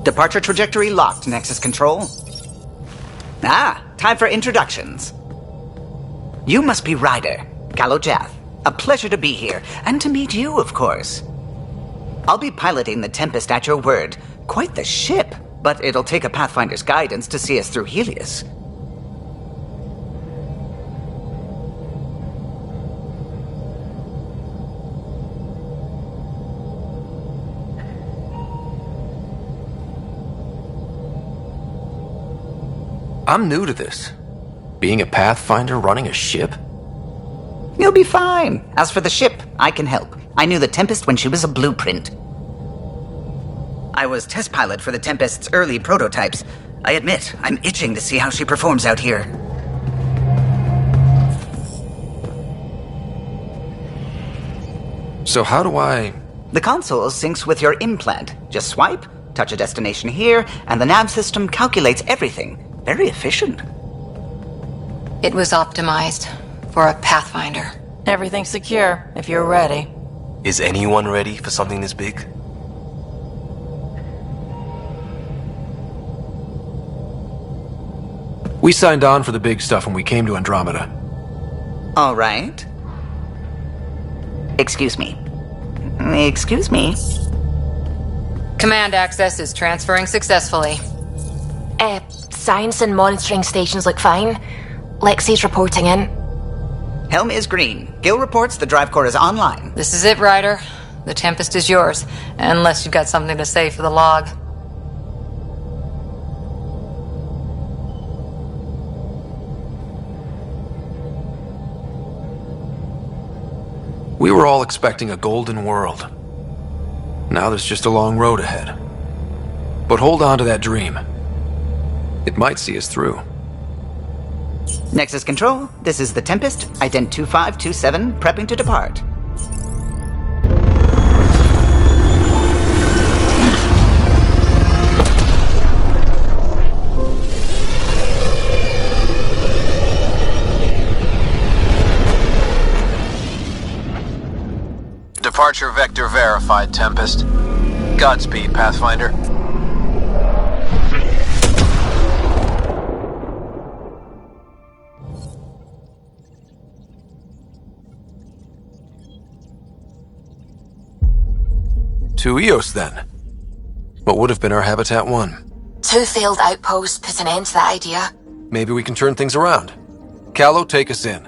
Departure trajectory locked, Nexus Control. Ah, time for introductions. You must be Ryder, Kalojath. A pleasure to be here, and to meet you, of course. I'll be piloting the Tempest at your word. Quite the ship, but it'll take a Pathfinder's guidance to see us through Helios. I'm new to this. Being a Pathfinder running a ship? You'll be fine. As for the ship, I can help. I knew the Tempest when she was a blueprint. I was test pilot for the Tempest's early prototypes. I admit, I'm itching to see how she performs out here. So how do I... The console syncs with your implant. Just swipe, touch a destination here, and the nav system calculates everything. Very efficient. It was optimized for a Pathfinder. Everything's secure, if you're ready. Is anyone ready for something this big? We signed on for the big stuff when we came to Andromeda. All right. Excuse me. Excuse me. Command access is transferring successfully. Science and monitoring stations look fine. Lexi's reporting in. Helm is green. Gil reports the drive core is online. This is it, Ryder. The Tempest is yours, unless you've got something to say for the log. We were all expecting a golden world. Now there's just a long road ahead. But hold on to that dream. It might see us through. Nexus Control, this is the Tempest, ident 2527, prepping to depart. Departure vector verified, Tempest. Godspeed, Pathfinder. To Eos, then. What would have been our Habitat 1? 2 failed outposts put an end to that idea. Maybe we can turn things around. Callow, take us in.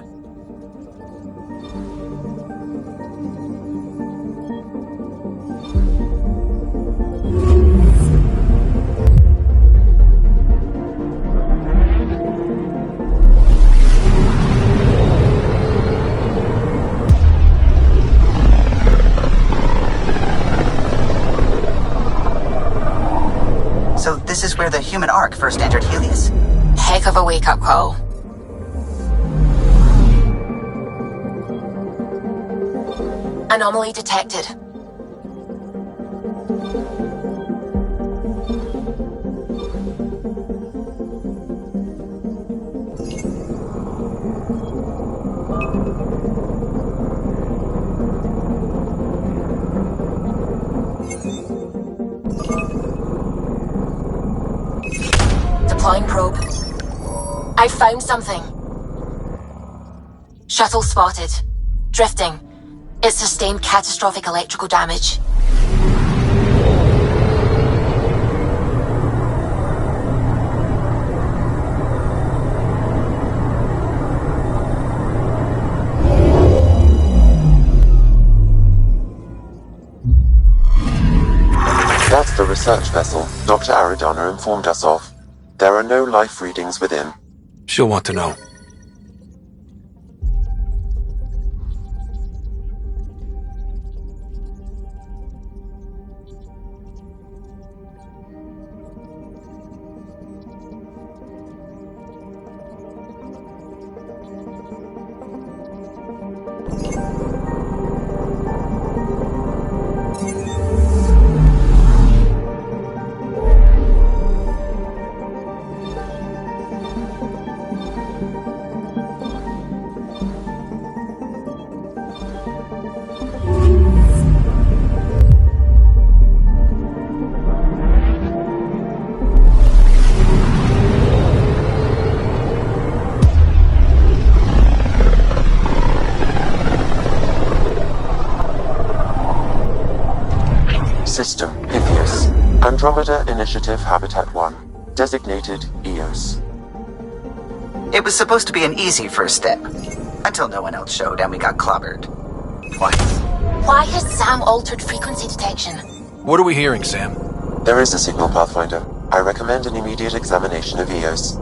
So this is where the human ark first entered Helios? Heck of a wake-up call. Anomaly detected. Deploying probe. I found something. Shuttle spotted. Drifting. It sustained catastrophic electrical damage. That's the research vessel Dr. Aridana informed us of. There are no life readings within. She'll want to know. System, Pythias. Andromeda Initiative Habitat 1. Designated EOS. It was supposed to be an easy first step. Until no one else showed and we got clobbered. Twice. Why has Sam altered frequency detection? What are we hearing, Sam? There is a signal, Pathfinder. I recommend an immediate examination of EOS.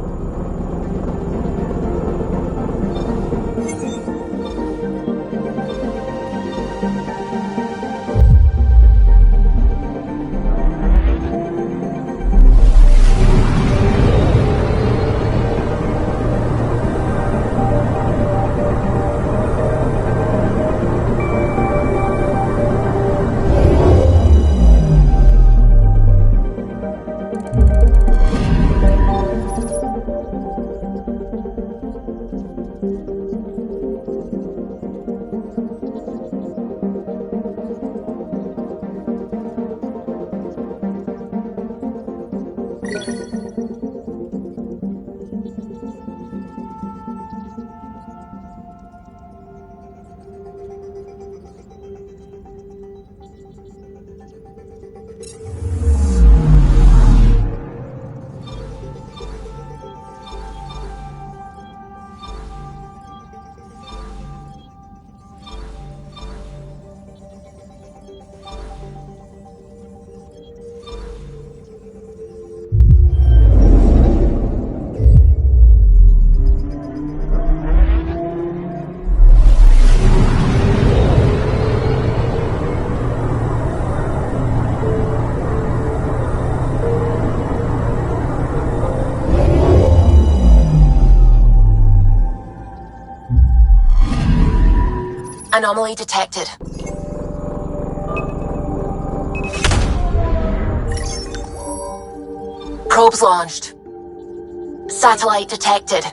Anomaly detected. Probes launched. Satellite detected.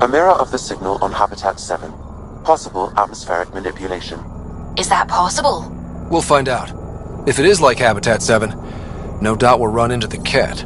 A mirror of the signal on Habitat 7. Possible atmospheric manipulation. Is that possible? We'll find out. If it is like Habitat 7, no doubt we'll run into the cat.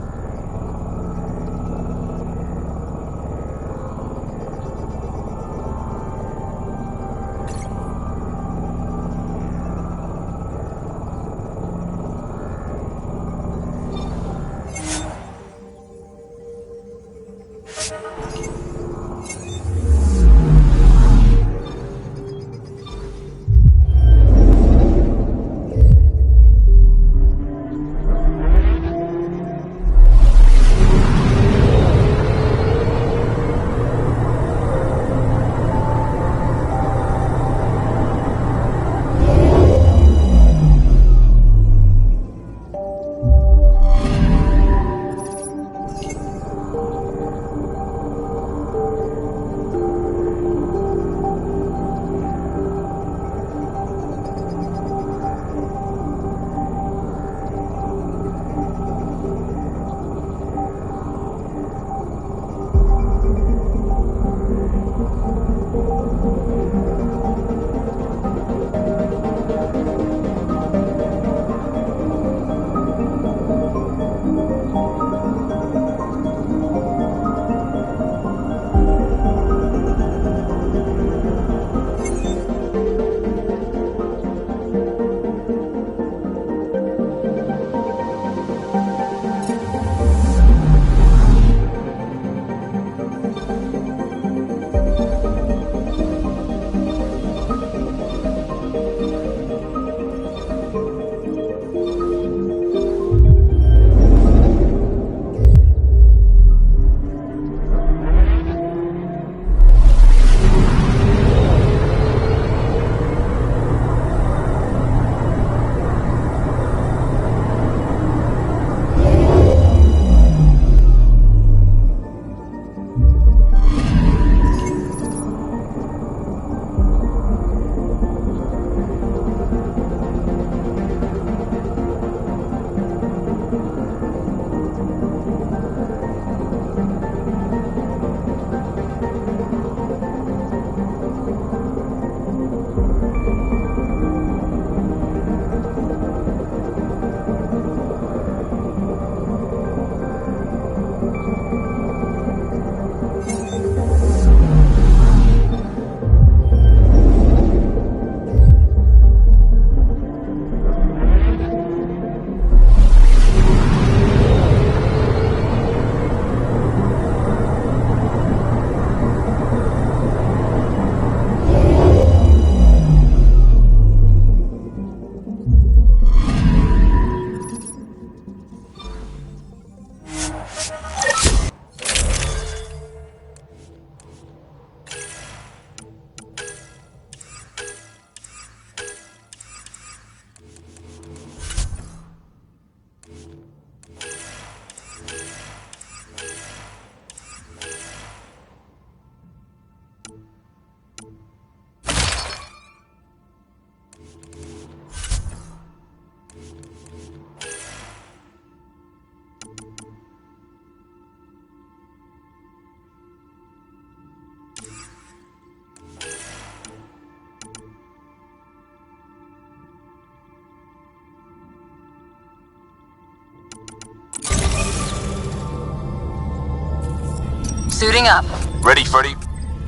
Suiting up. Ready, Freddy?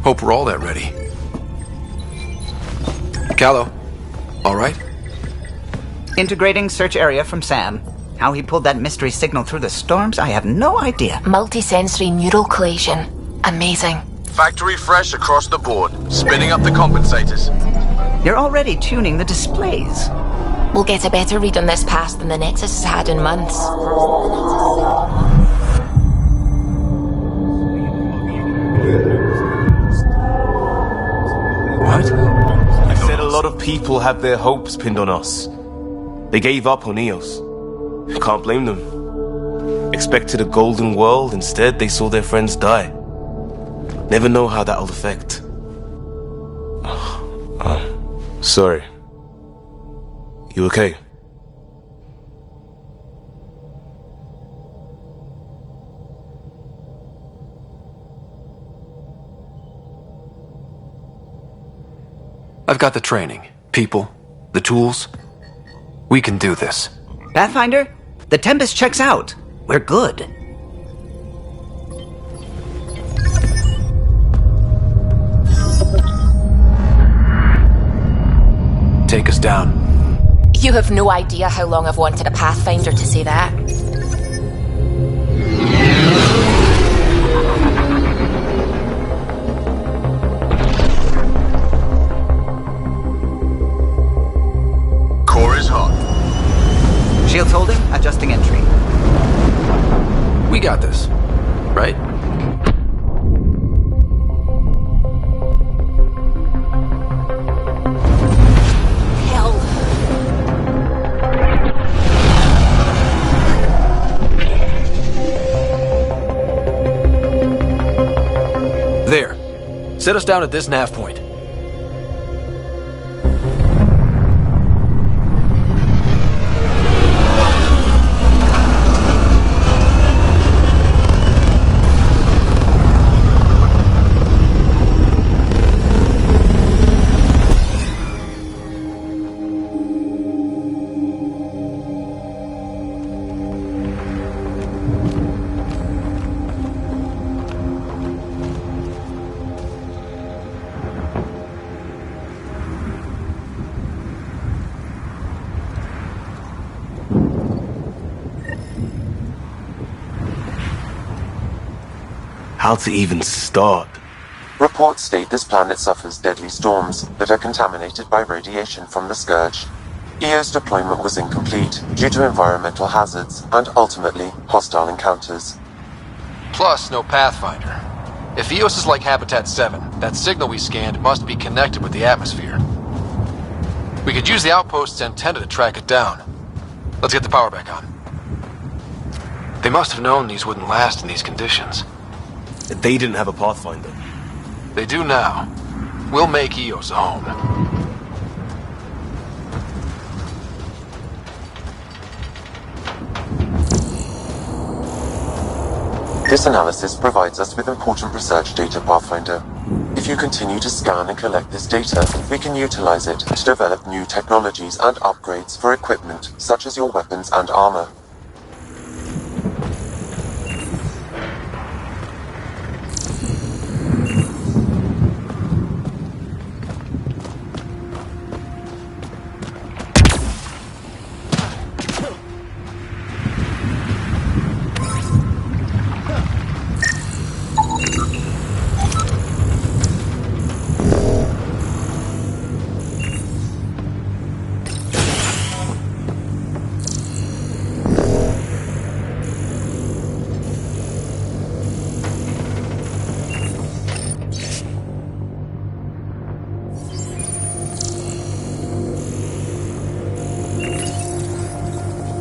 Hope we're all that ready. Callow, all right? Integrating search area from Sam. How he pulled that mystery signal through the storms, I have no idea. Multisensory neural collation. Amazing. Factory fresh across the board. Spinning up the compensators. You're already tuning the displays. We'll get a better read on this past than the Nexus has had in months. What? I said a lot of people had their hopes pinned on us. They gave up on Eos. Can't blame them. Expected a golden world, instead they saw their friends die. Never know how that'll affect. Sorry. You okay? I've got the training, people, the tools. We can do this. Pathfinder, the Tempest checks out. We're good. Take us down. You have no idea how long I've wanted a Pathfinder to say that. Core is hot. Shields holding, adjusting entry. We got this, right? Hell. There. Set us down at this nav point. How to even start? Reports state this planet suffers deadly storms that are contaminated by radiation from the Scourge. EO's deployment was incomplete due to environmental hazards and ultimately hostile encounters. Plus, no Pathfinder. If EOS is like Habitat 7, that signal we scanned must be connected with the atmosphere. We could use the outpost's antenna to track it down. Let's get the power back on. They must have known these wouldn't last in these conditions. They didn't have a Pathfinder. They do now. We'll make EOS a home. This analysis provides us with important research data, Pathfinder. If you continue to scan and collect this data, we can utilize it to develop new technologies and upgrades for equipment such as your weapons and armor.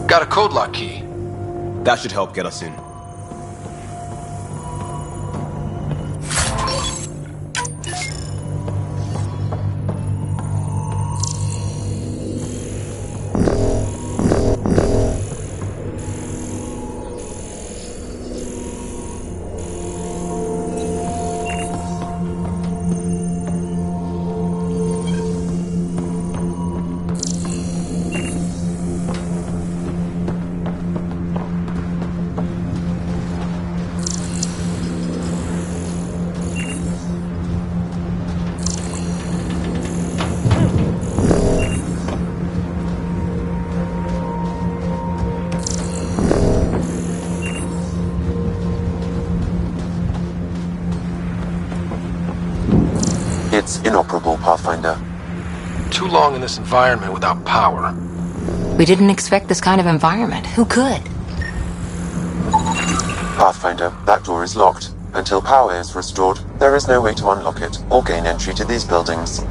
Got a code lock key. That should help get us in. It's inoperable, Pathfinder. Too long in this environment without power. We didn't expect this kind of environment. Who could? Pathfinder, that door is locked. Until power is restored, there is no way to unlock it or gain entry to these buildings.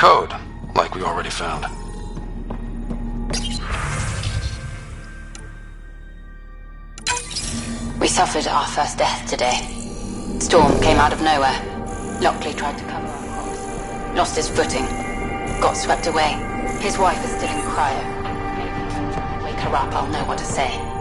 code, like we already found. We suffered our first death today. Storm came out of nowhere. Lockley tried to cover our crops. Lost his footing. Got swept away. His wife is still in cryo. Wake her up, I'll know what to say.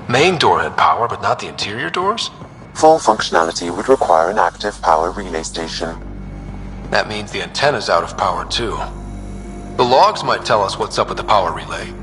Main door had power, but not the interior doors? Full functionality would require an active power relay station. That means the antenna's out of power too. The logs might tell us what's up with the power relay.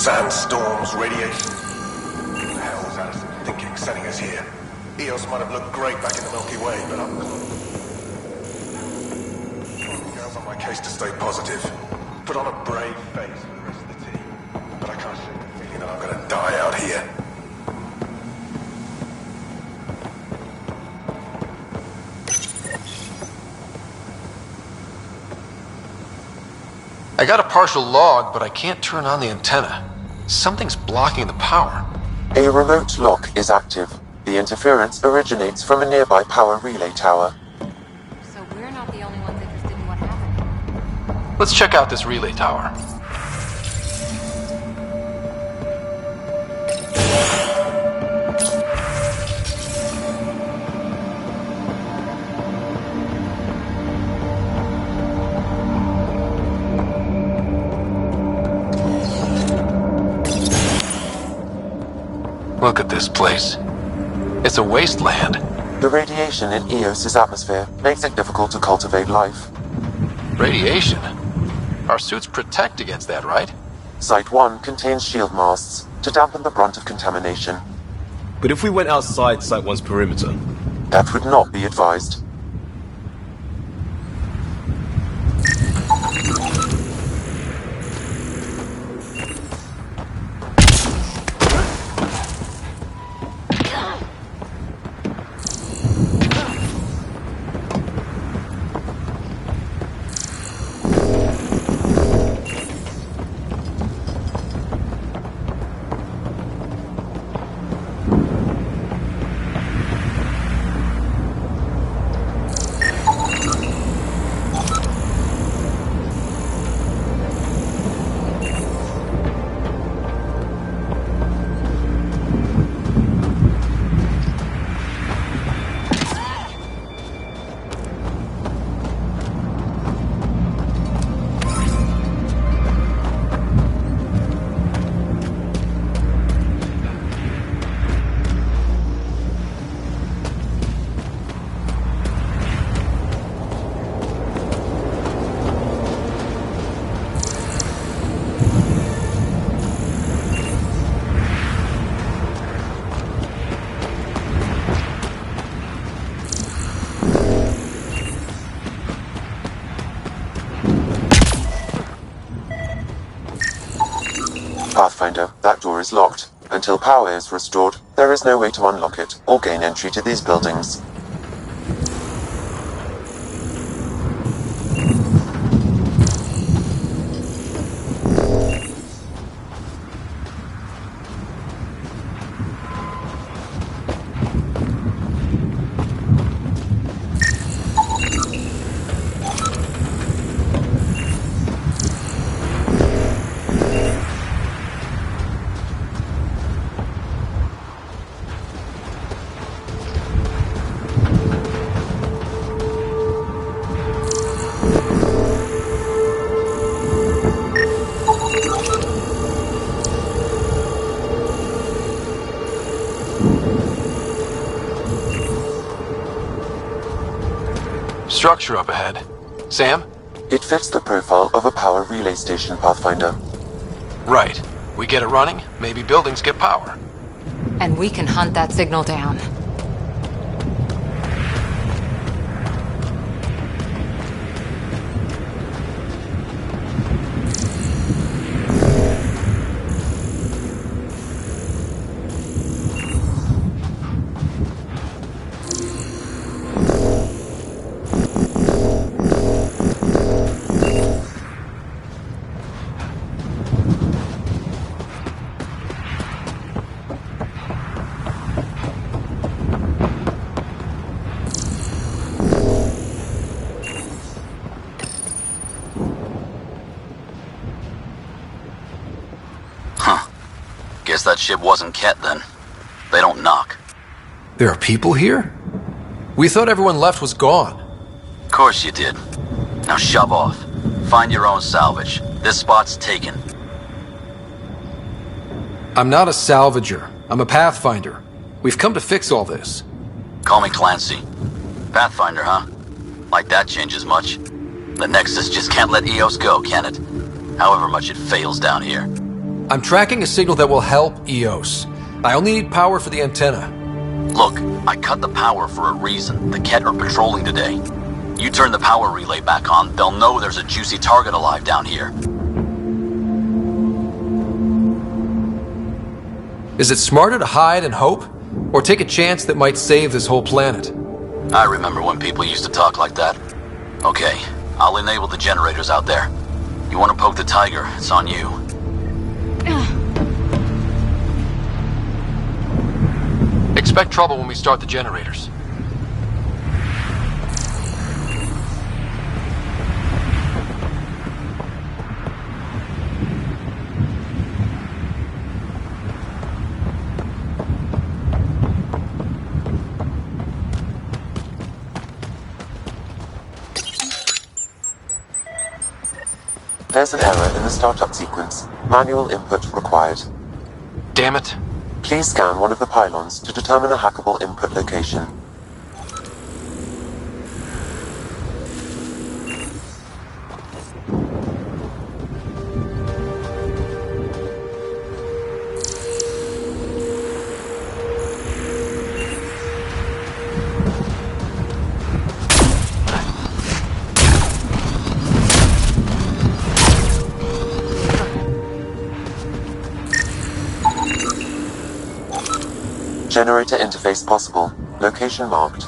Sandstorms, radiation. What the hell was Addison thinking sending us here? Eos might have looked great back in the Milky Way, but I'm... Girls on my case to stay positive. Put on a brave face for the rest of the team. But I can't shake the feeling that I'm gonna die out here. I got a partial log, but I can't turn on the antenna. Something's blocking the power. A remote lock is active. The interference originates from a nearby power relay tower. So we're not the only ones interested in what happened. Let's check out this relay tower. Look at this place. It's a wasteland. The radiation in Eos's atmosphere makes it difficult to cultivate life. Radiation? Our suits protect against that, right? Site 1 contains shield masts to dampen the brunt of contamination. But if we went outside Site 1's perimeter? That would not be advised. Pathfinder, that door is locked. Until power is restored, there is no way to unlock it or gain entry to these buildings. Structure up ahead. Sam? It fits the profile of a power relay station, Pathfinder. Right. We get it running, maybe buildings get power. And we can hunt that signal down. Guess that ship wasn't Ket then. They don't knock. There are people here? We thought everyone left was gone. Of course you did. Now shove off. Find your own salvage. This spot's taken. I'm not a salvager. I'm a Pathfinder. We've come to fix all this. Call me Clancy. Pathfinder, huh? Like that changes much. The Nexus just can't let Eos go, can it? However much it fails down here. I'm tracking a signal that will help EOS. I only need power for the antenna. Look, I cut the power for a reason. The Ket are patrolling today. You turn the power relay back on, they'll know there's a juicy target alive down here. Is it smarter to hide and hope? Or take a chance that might save this whole planet? I remember when people used to talk like that. Okay, I'll enable the generators out there. You want to poke the tiger, it's on you. Expect trouble when we start the generators. There's an error in the startup sequence. Manual input required. Damn it. Please scan one of the pylons to determine a hackable input location. Generator interface possible. Location marked.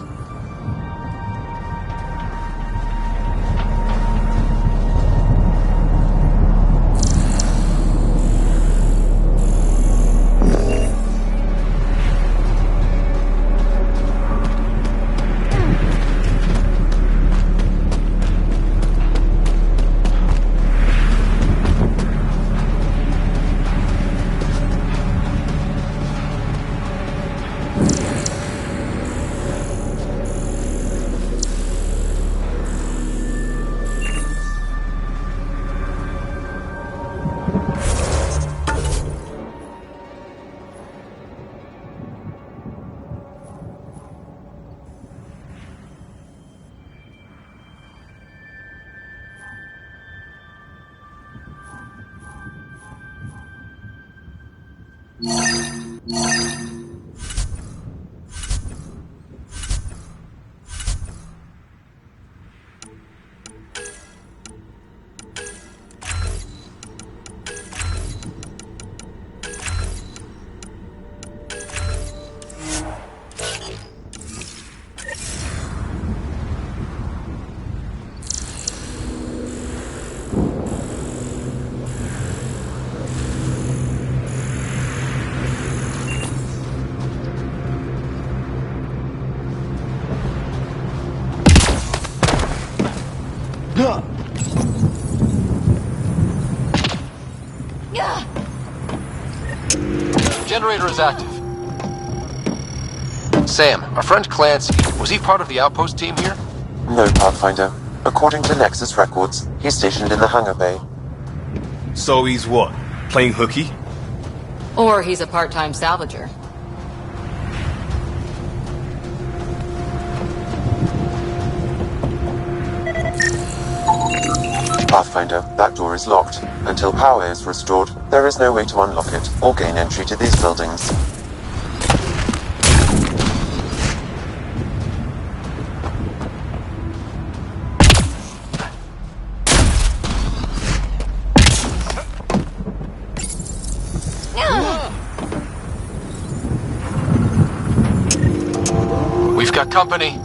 Generator is active. Sam, our friend Clancy, was he part of the outpost team here? No, Pathfinder. According to Nexus records, he's stationed in the hangar bay. So he's what? Playing hooky? Or he's a part-time salvager. Pathfinder, that door is locked. Until power is restored, there is no way to unlock it or gain entry to these buildings. We've got company.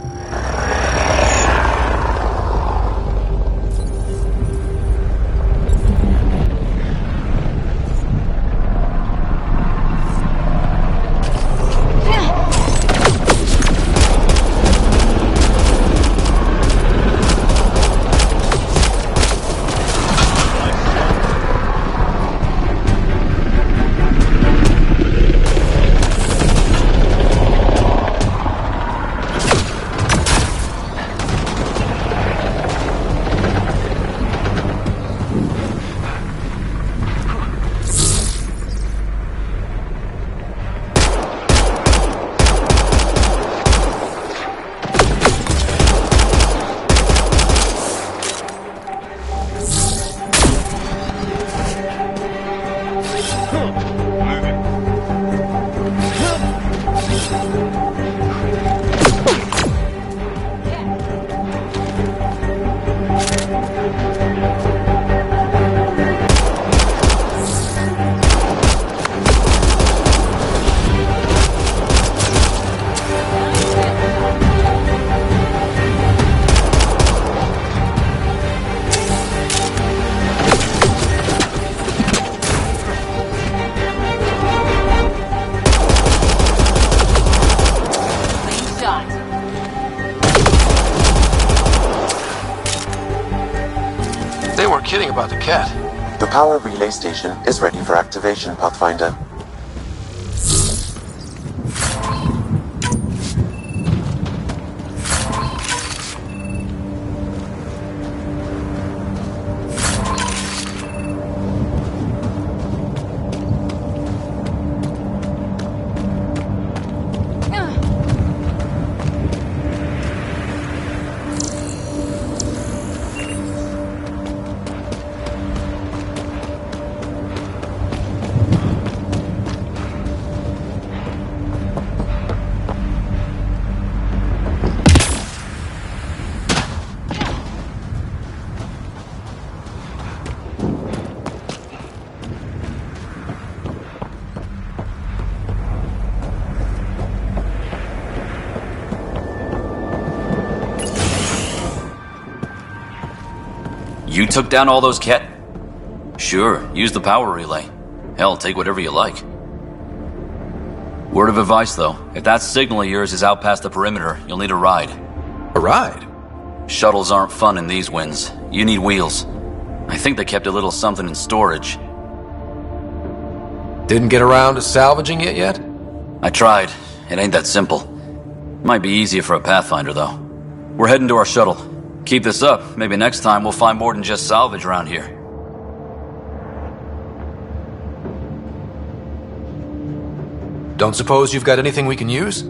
they weren't kidding about the cat. The power relay station is ready for activation, Pathfinder. You took down all those cat... Sure, use the power relay. Hell, take whatever you like. Word of advice, though. If that signal of yours is out past the perimeter, you'll need a ride. A ride? Shuttles aren't fun in these winds. You need wheels. I think they kept a little something in storage. Didn't get around to salvaging it yet? I tried. It ain't that simple. Might be easier for a Pathfinder, though. We're heading to our shuttle. Keep this up. Maybe next time we'll find more than just salvage around here. Don't suppose you've got anything we can use?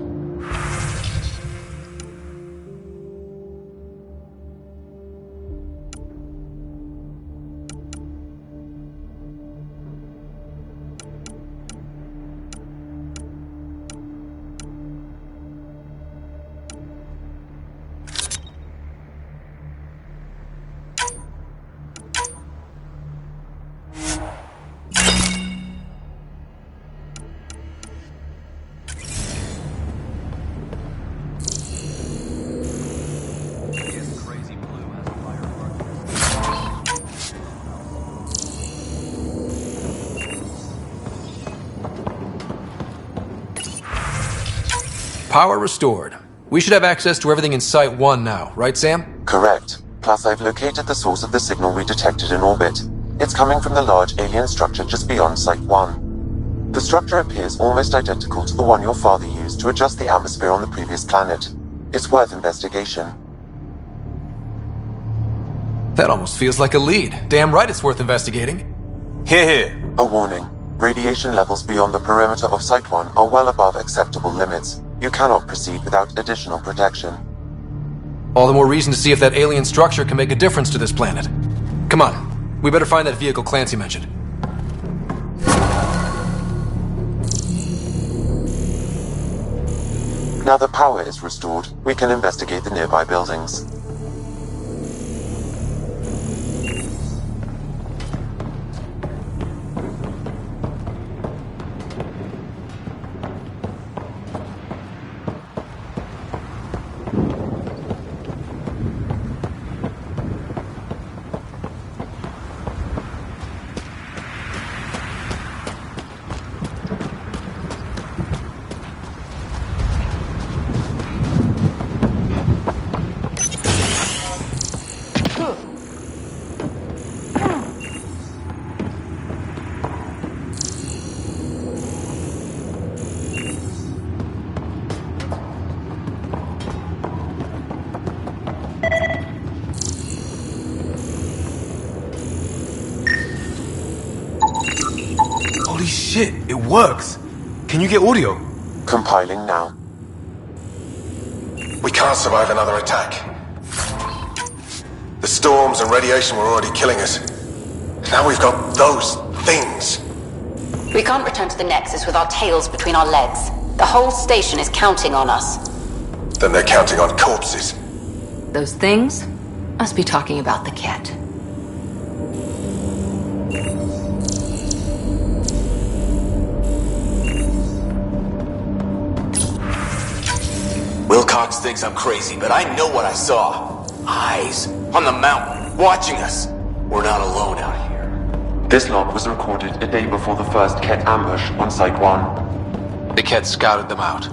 Power restored. We should have access to everything in Site 1 now, right, Sam? Correct. Plus, I've located the source of the signal we detected in orbit. It's coming from the large alien structure just beyond Site 1. The structure appears almost identical to the one your father used to adjust the atmosphere on the previous planet. It's worth investigation. That almost feels like a lead. Damn right it's worth investigating. Here. A warning. Radiation levels beyond the perimeter of Site 1 are well above acceptable limits. You cannot proceed without additional protection. All the more reason to see if that alien structure can make a difference to this planet. Come on, we better find that vehicle Clancy mentioned. Now the power is restored, we can investigate the nearby buildings. Holy shit, it works! Can you get audio? Compiling now. We can't survive another attack. The storms and radiation were already killing us. Now we've got those things. We can't return to the Nexus with our tails between our legs. The whole station is counting on us. Then they're counting on corpses. Those things must be talking about the cat. Wilcox thinks I'm crazy, but I know what I saw. Eyes on the mountain, watching us. We're not alone out here. This log was recorded a day before the first Ket ambush on Site 1. The Ket scouted them out.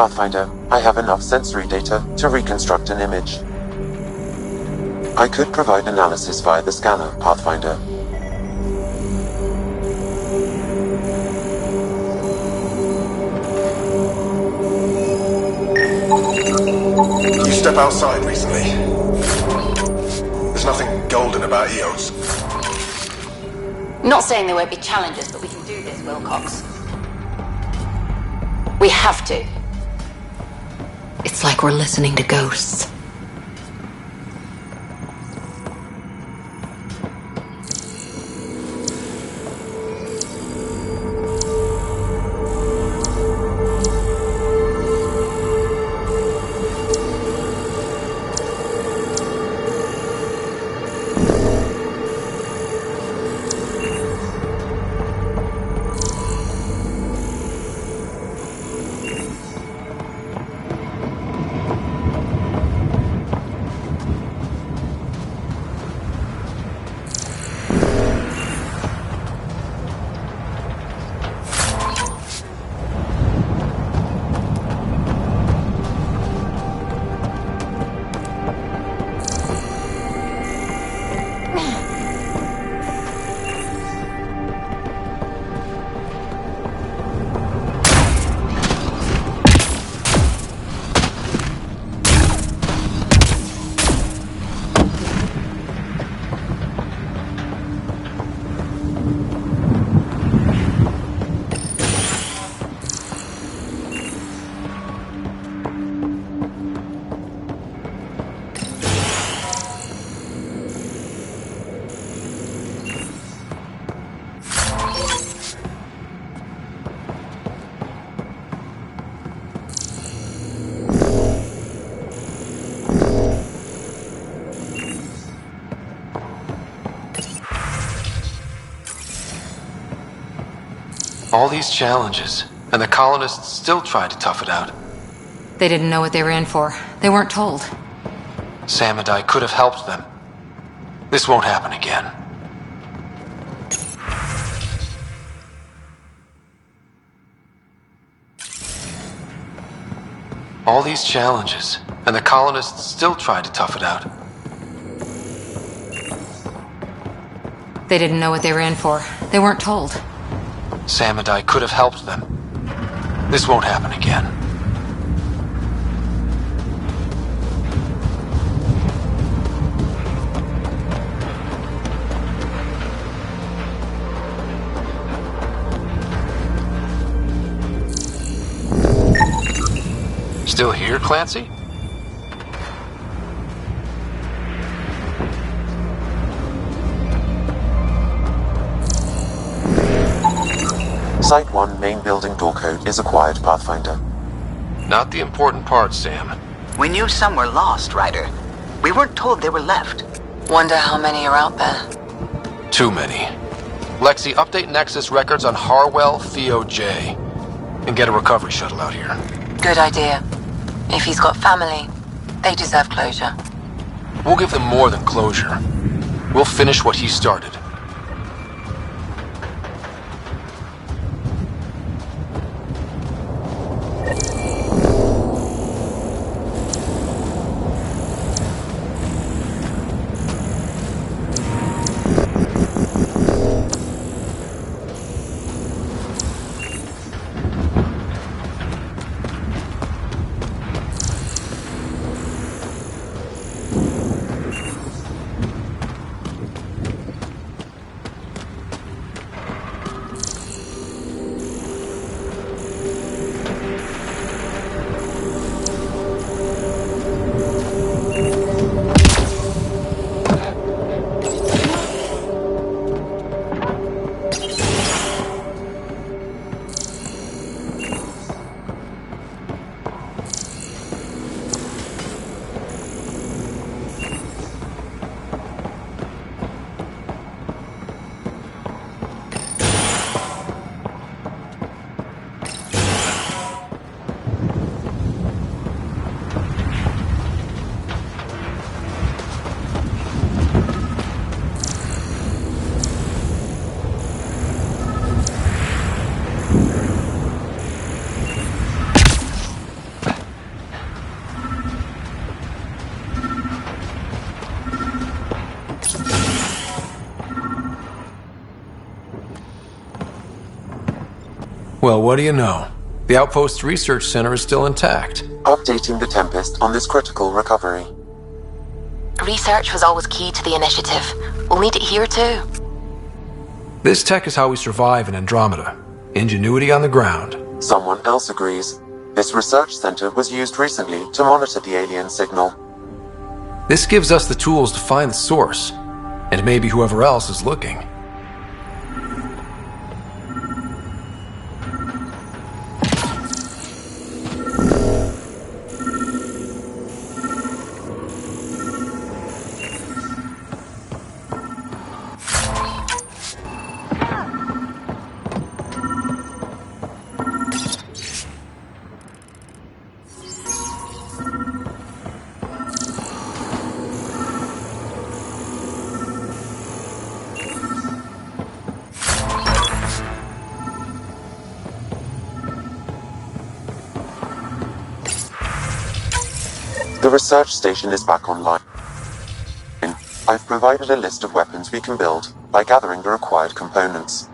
Pathfinder, I have enough sensory data to reconstruct an image. I could provide analysis via the scanner, Pathfinder. You step outside recently? There's nothing golden about EOS. Not saying there won't be challenges, but we can do this, Wilcox. We have to. It's like we're listening to ghosts. All these challenges, and the colonists still tried to tough it out. They didn't know what they were in for. They weren't told. Sam and I could have helped them. This won't happen again. All these challenges, and the colonists still tried to tough it out. They didn't know what they were in for. They weren't told. Sam and I could have helped them. This won't happen again. Still here, Clancy? Site 1 main building door code is acquired, Pathfinder. Not the important part, Sam. We knew some were lost, Ryder. We weren't told they were left. Wonder how many are out there. Too many. Lexi, update Nexus records on Harwell, Theo J. And get a recovery shuttle out here. Good idea. If he's got family, they deserve closure. We'll give them more than closure. We'll finish what he started. Well, what do you know? The Outpost Research Center is still intact. Updating the Tempest on this critical recovery. Research was always key to the initiative. We'll need it here too. This tech is how we survive in Andromeda. Ingenuity on the ground. Someone else agrees. This research center was used recently to monitor the alien signal. This gives us the tools to find the source, and maybe whoever else is looking. The research station is back online. I've provided a list of weapons we can build by gathering the required components.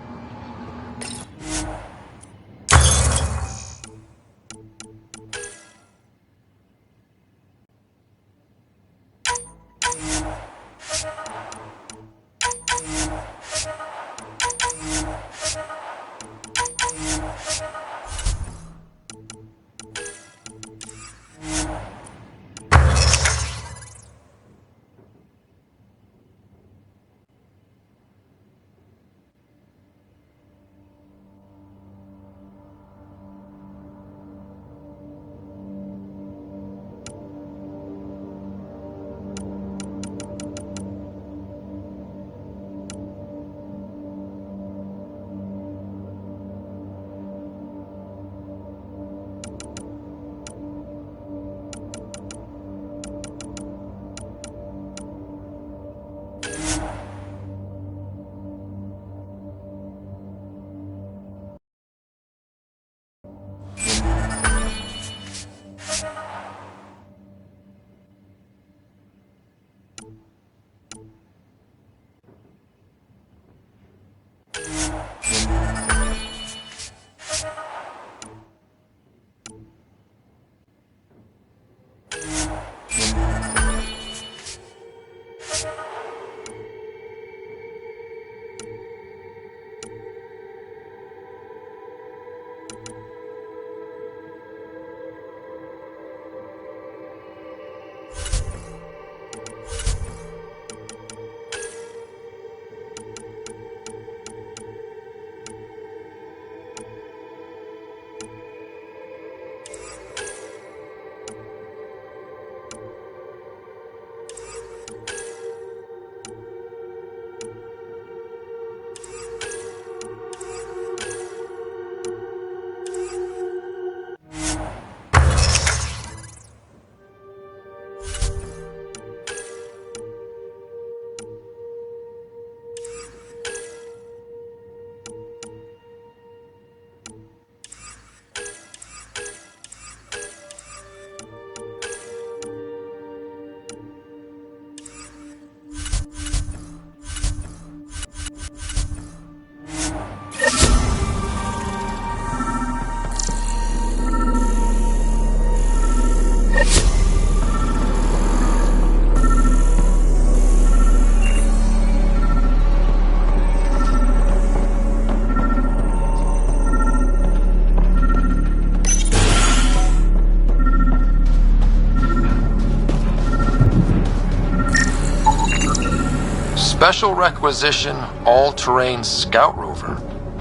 Special requisition, all-terrain scout rover.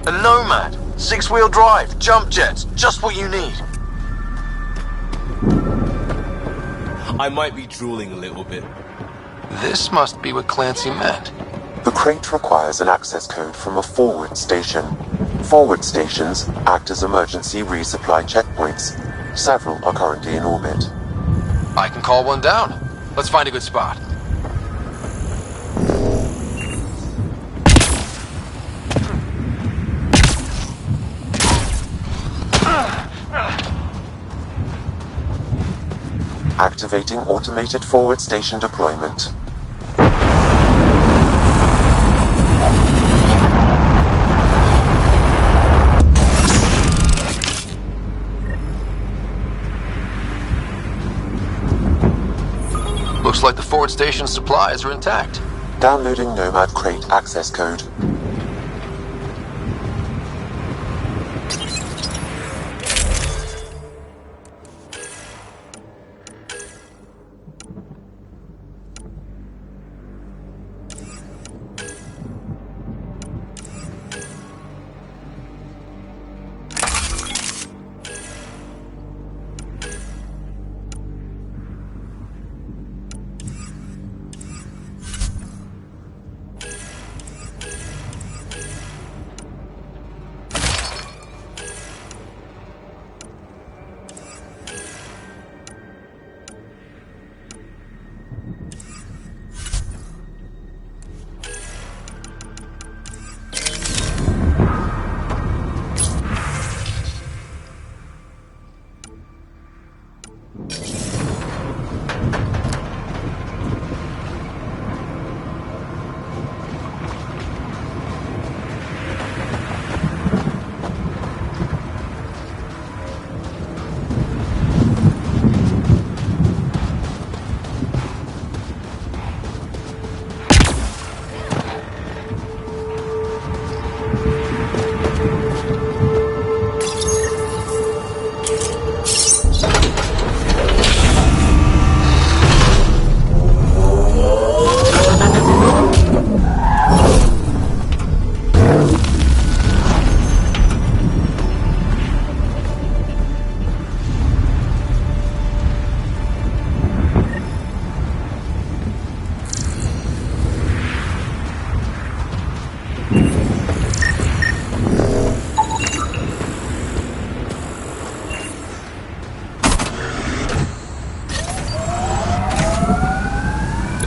A Nomad, 6-wheel drive, jump jets, just what you need. I might be drooling a little bit. This must be what Clancy meant. The crate requires an access code from a forward station. Forward stations act as emergency resupply checkpoints. Several are currently in orbit. I can call one down. Let's find a good spot. Activating automated forward station deployment. like the forward station supplies are intact. Downloading Nomad Crate access code.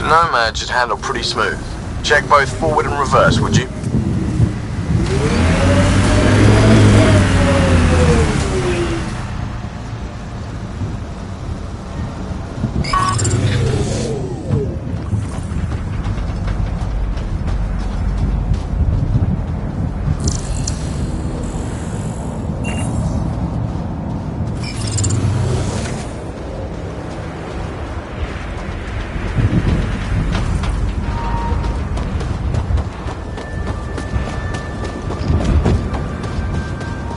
Nomad should handle pretty smooth. Check both forward and reverse, would you?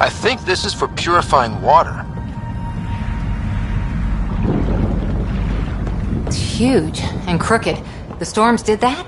I think this is for purifying water. It's huge and crooked. The storms did that?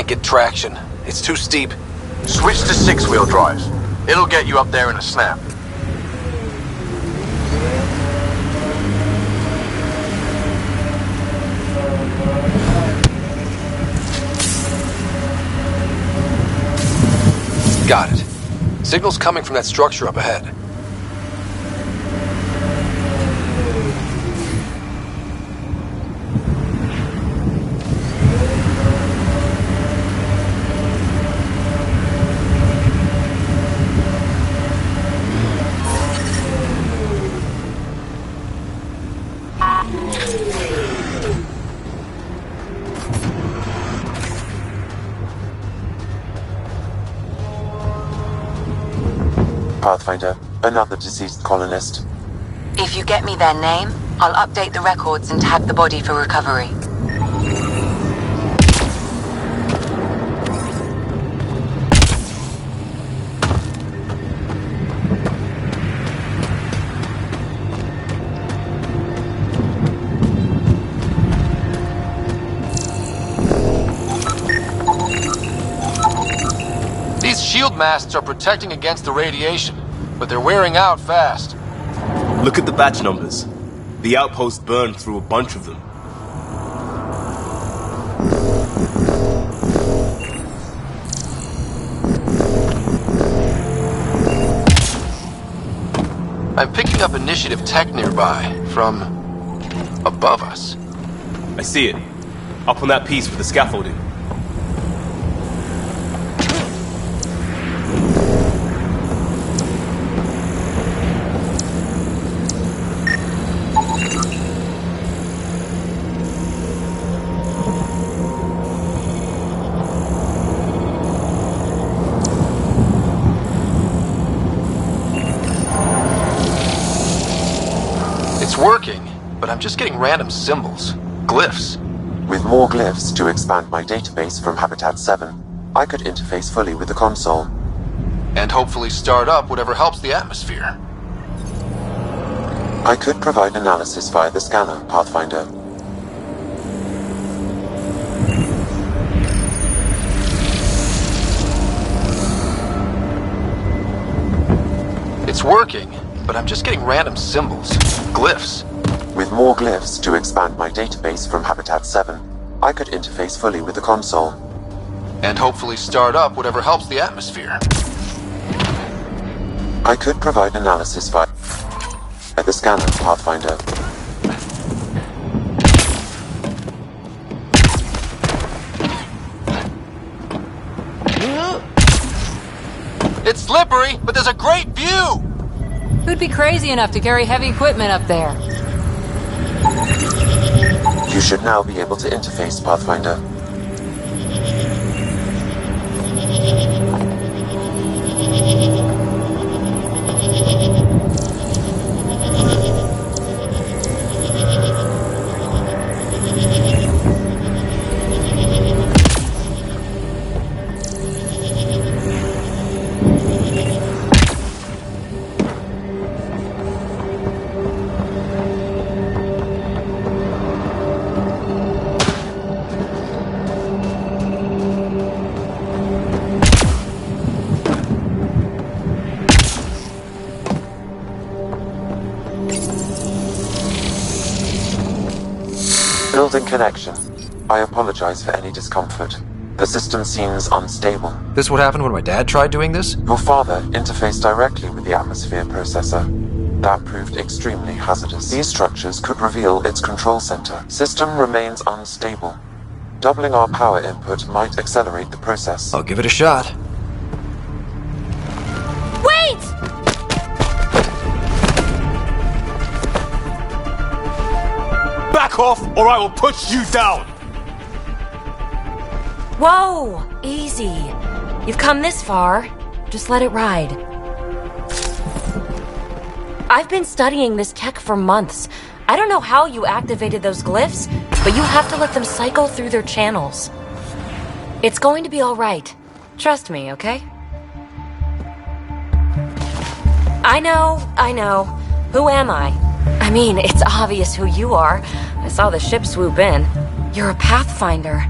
can't get traction. It's too steep. Switch to six-wheel drive. It'll get you up there in a snap. Got it. Signal's coming from that structure up ahead. Pathfinder, another deceased colonist. If you get me their name, I'll update the records and tag the body for recovery. These shield masts are protecting against the radiation, but they're wearing out fast. Look at the batch numbers. The outpost burned through a bunch of them. I'm picking up initiative tech nearby, from above us. I see it. Up on that piece with the scaffolding. It's working, but I'm just getting random symbols. Glyphs. With more glyphs to expand my database from Habitat 7, I could interface fully with the console. And hopefully start up whatever helps the atmosphere. I could provide analysis via the scanner, Pathfinder. It's working, but I'm just getting random symbols. Glyphs. With more glyphs to expand my database from Habitat 7, I could interface fully with the console. And hopefully start up whatever helps the atmosphere. I could provide analysis via the scanner, Pathfinder. It's slippery, but there's a great view! Who'd be crazy enough to carry heavy equipment up there? You should now be able to interface, Pathfinder. Building connection. I apologize for any discomfort. The system seems unstable. This what happened when my dad tried doing this? Your father interfaced directly with the atmosphere processor. That proved extremely hazardous. These structures could reveal its control center. System remains unstable. Doubling our power input might accelerate the process. I'll give it a shot. Wait! Back off, or I will push you down! Whoa! Easy. You've come this far. Just let it ride. I've been studying this tech for months. I don't know how you activated those glyphs, but you have to let them cycle through their channels. It's going to be all right. Trust me, okay? I know. Who am I? I mean, it's obvious who you are. I saw the ship swoop in. You're a Pathfinder.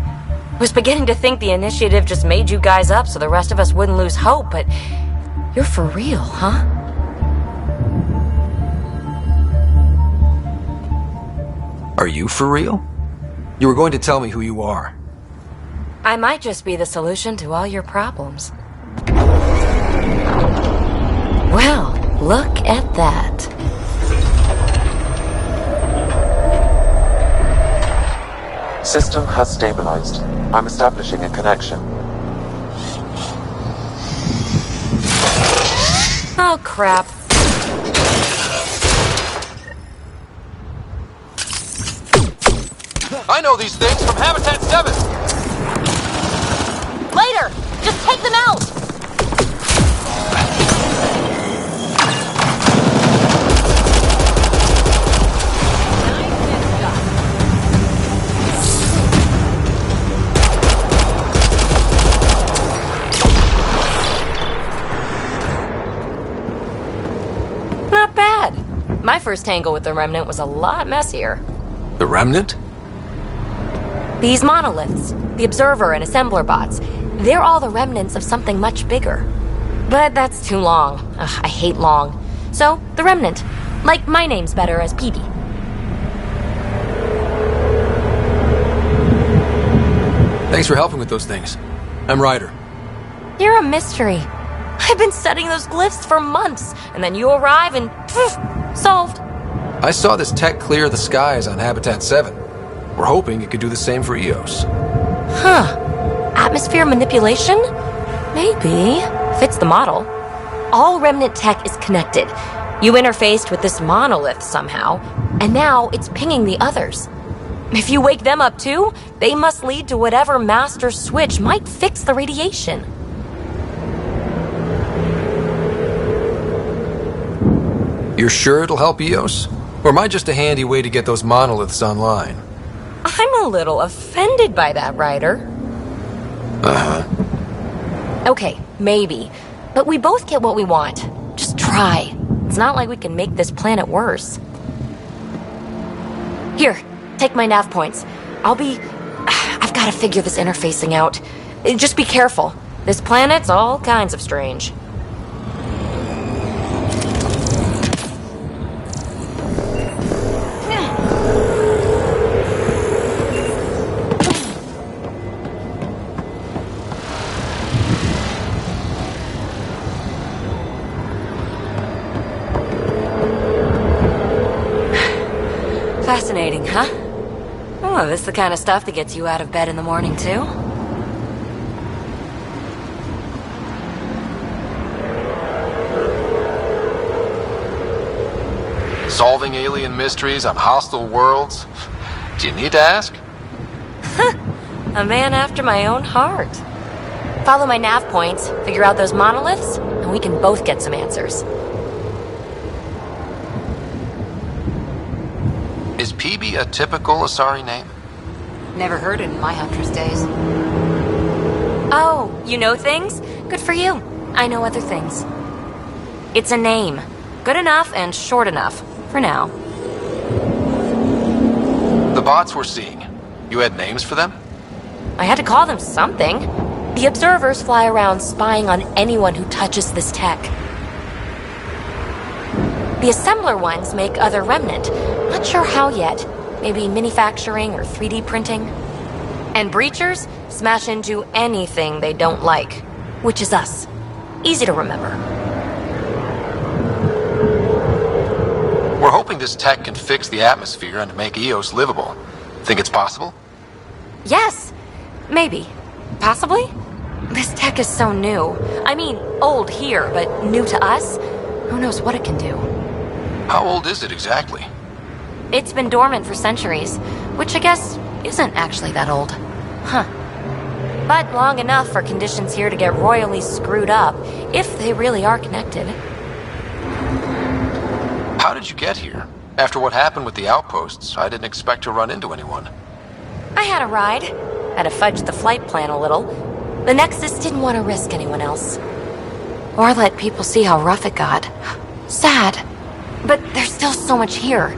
Was beginning to think the initiative just made you guys up so the rest of us wouldn't lose hope, but you're for real, huh? Are you for real? You were going to tell me who you are. I might just be the solution to all your problems. Well, look at that. System has stabilized. I'm establishing a connection. Oh, crap. I know these things from Habitat 7! Later! Just take them out! Not bad. My first tangle with the Remnant was a lot messier. The Remnant? These monoliths, the Observer and Assembler bots, they're all the remnants of something much bigger. But that's too long. Ugh, I hate long. So, the Remnant. Like my name's better as PB. Thanks for helping with those things. I'm Ryder. You're a mystery. I've been studying those glyphs for months, and then you arrive and poof, solved. I saw this tech clear the skies on Habitat 7. We're hoping it could do the same for EOS. Huh. Atmosphere manipulation? Maybe. Fits the model. All Remnant tech is connected. You interfaced with this monolith somehow, and now it's pinging the others. If you wake them up too, they must lead to whatever master switch might fix the radiation. You're sure it'll help EOS? Or am I just a handy way to get those monoliths online? I'm a little offended by that, Ryder. Uh-huh. Okay, maybe. But we both get what we want. Just try. It's not like we can make this planet worse. Here, take my nav points. I've got to figure this interfacing out. Just be careful. This planet's all kinds of strange. Fascinating, huh? Oh, this is the kind of stuff that gets you out of bed in the morning, too? Solving alien mysteries on hostile worlds? Do you need to ask? A man after my own heart. Follow my nav points, figure out those monoliths, and we can both get some answers. Is PB a typical Asari name? Never heard it in my Huntress days. Oh, you know things? Good for you. I know other things. It's a name. Good enough and short enough. For now. The bots we're seeing. You had names for them? I had to call them something. The observers fly around spying on anyone who touches this tech. The assembler ones make other Remnant. Not sure how yet. Maybe manufacturing or 3D printing. And breachers smash into anything they don't like. Which is us. Easy to remember. We're hoping this tech can fix the atmosphere and make EOS livable. Think it's possible? Yes. Maybe. Possibly? This tech is so new. I mean, old here, but new to us? Who knows what it can do? How old is it exactly? It's been dormant for centuries, which I guess isn't actually that old. Huh. But long enough for conditions here to get royally screwed up, if they really are connected. How did you get here? After what happened with the outposts, I didn't expect to run into anyone. I had a ride. Had to fudge the flight plan a little. The Nexus didn't want to risk anyone else. Or let people see how rough it got. Sad. But there's still so much here.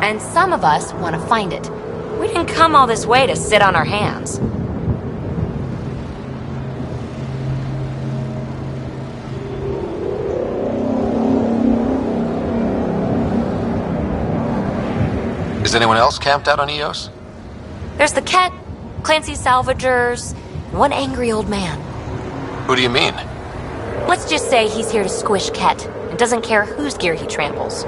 And some of us want to find it. We didn't come all this way to sit on our hands. Is anyone else camped out on Eos? There's the Ket, Clancy's salvagers, one angry old man. Who do you mean? Let's just say he's here to squish Ket, and doesn't care whose gear he tramples.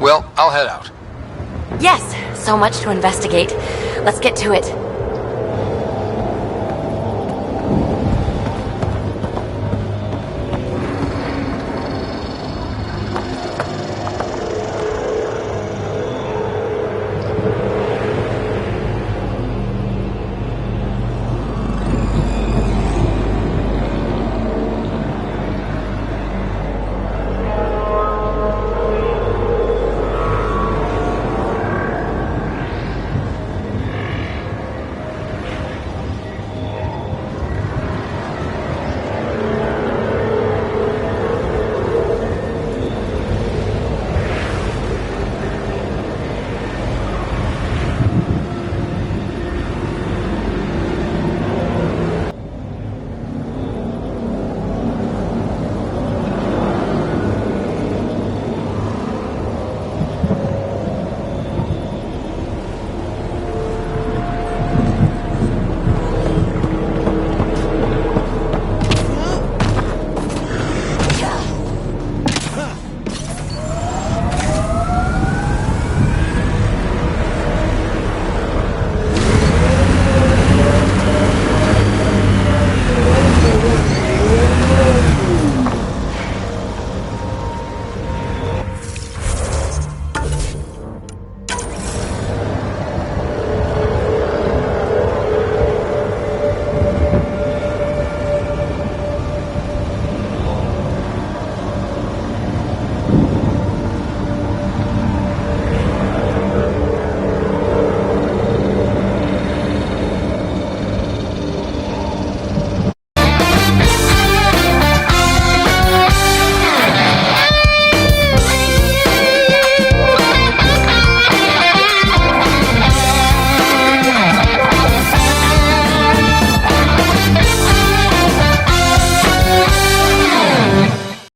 Well, I'll head out. Yes, so much to investigate. Let's get to it.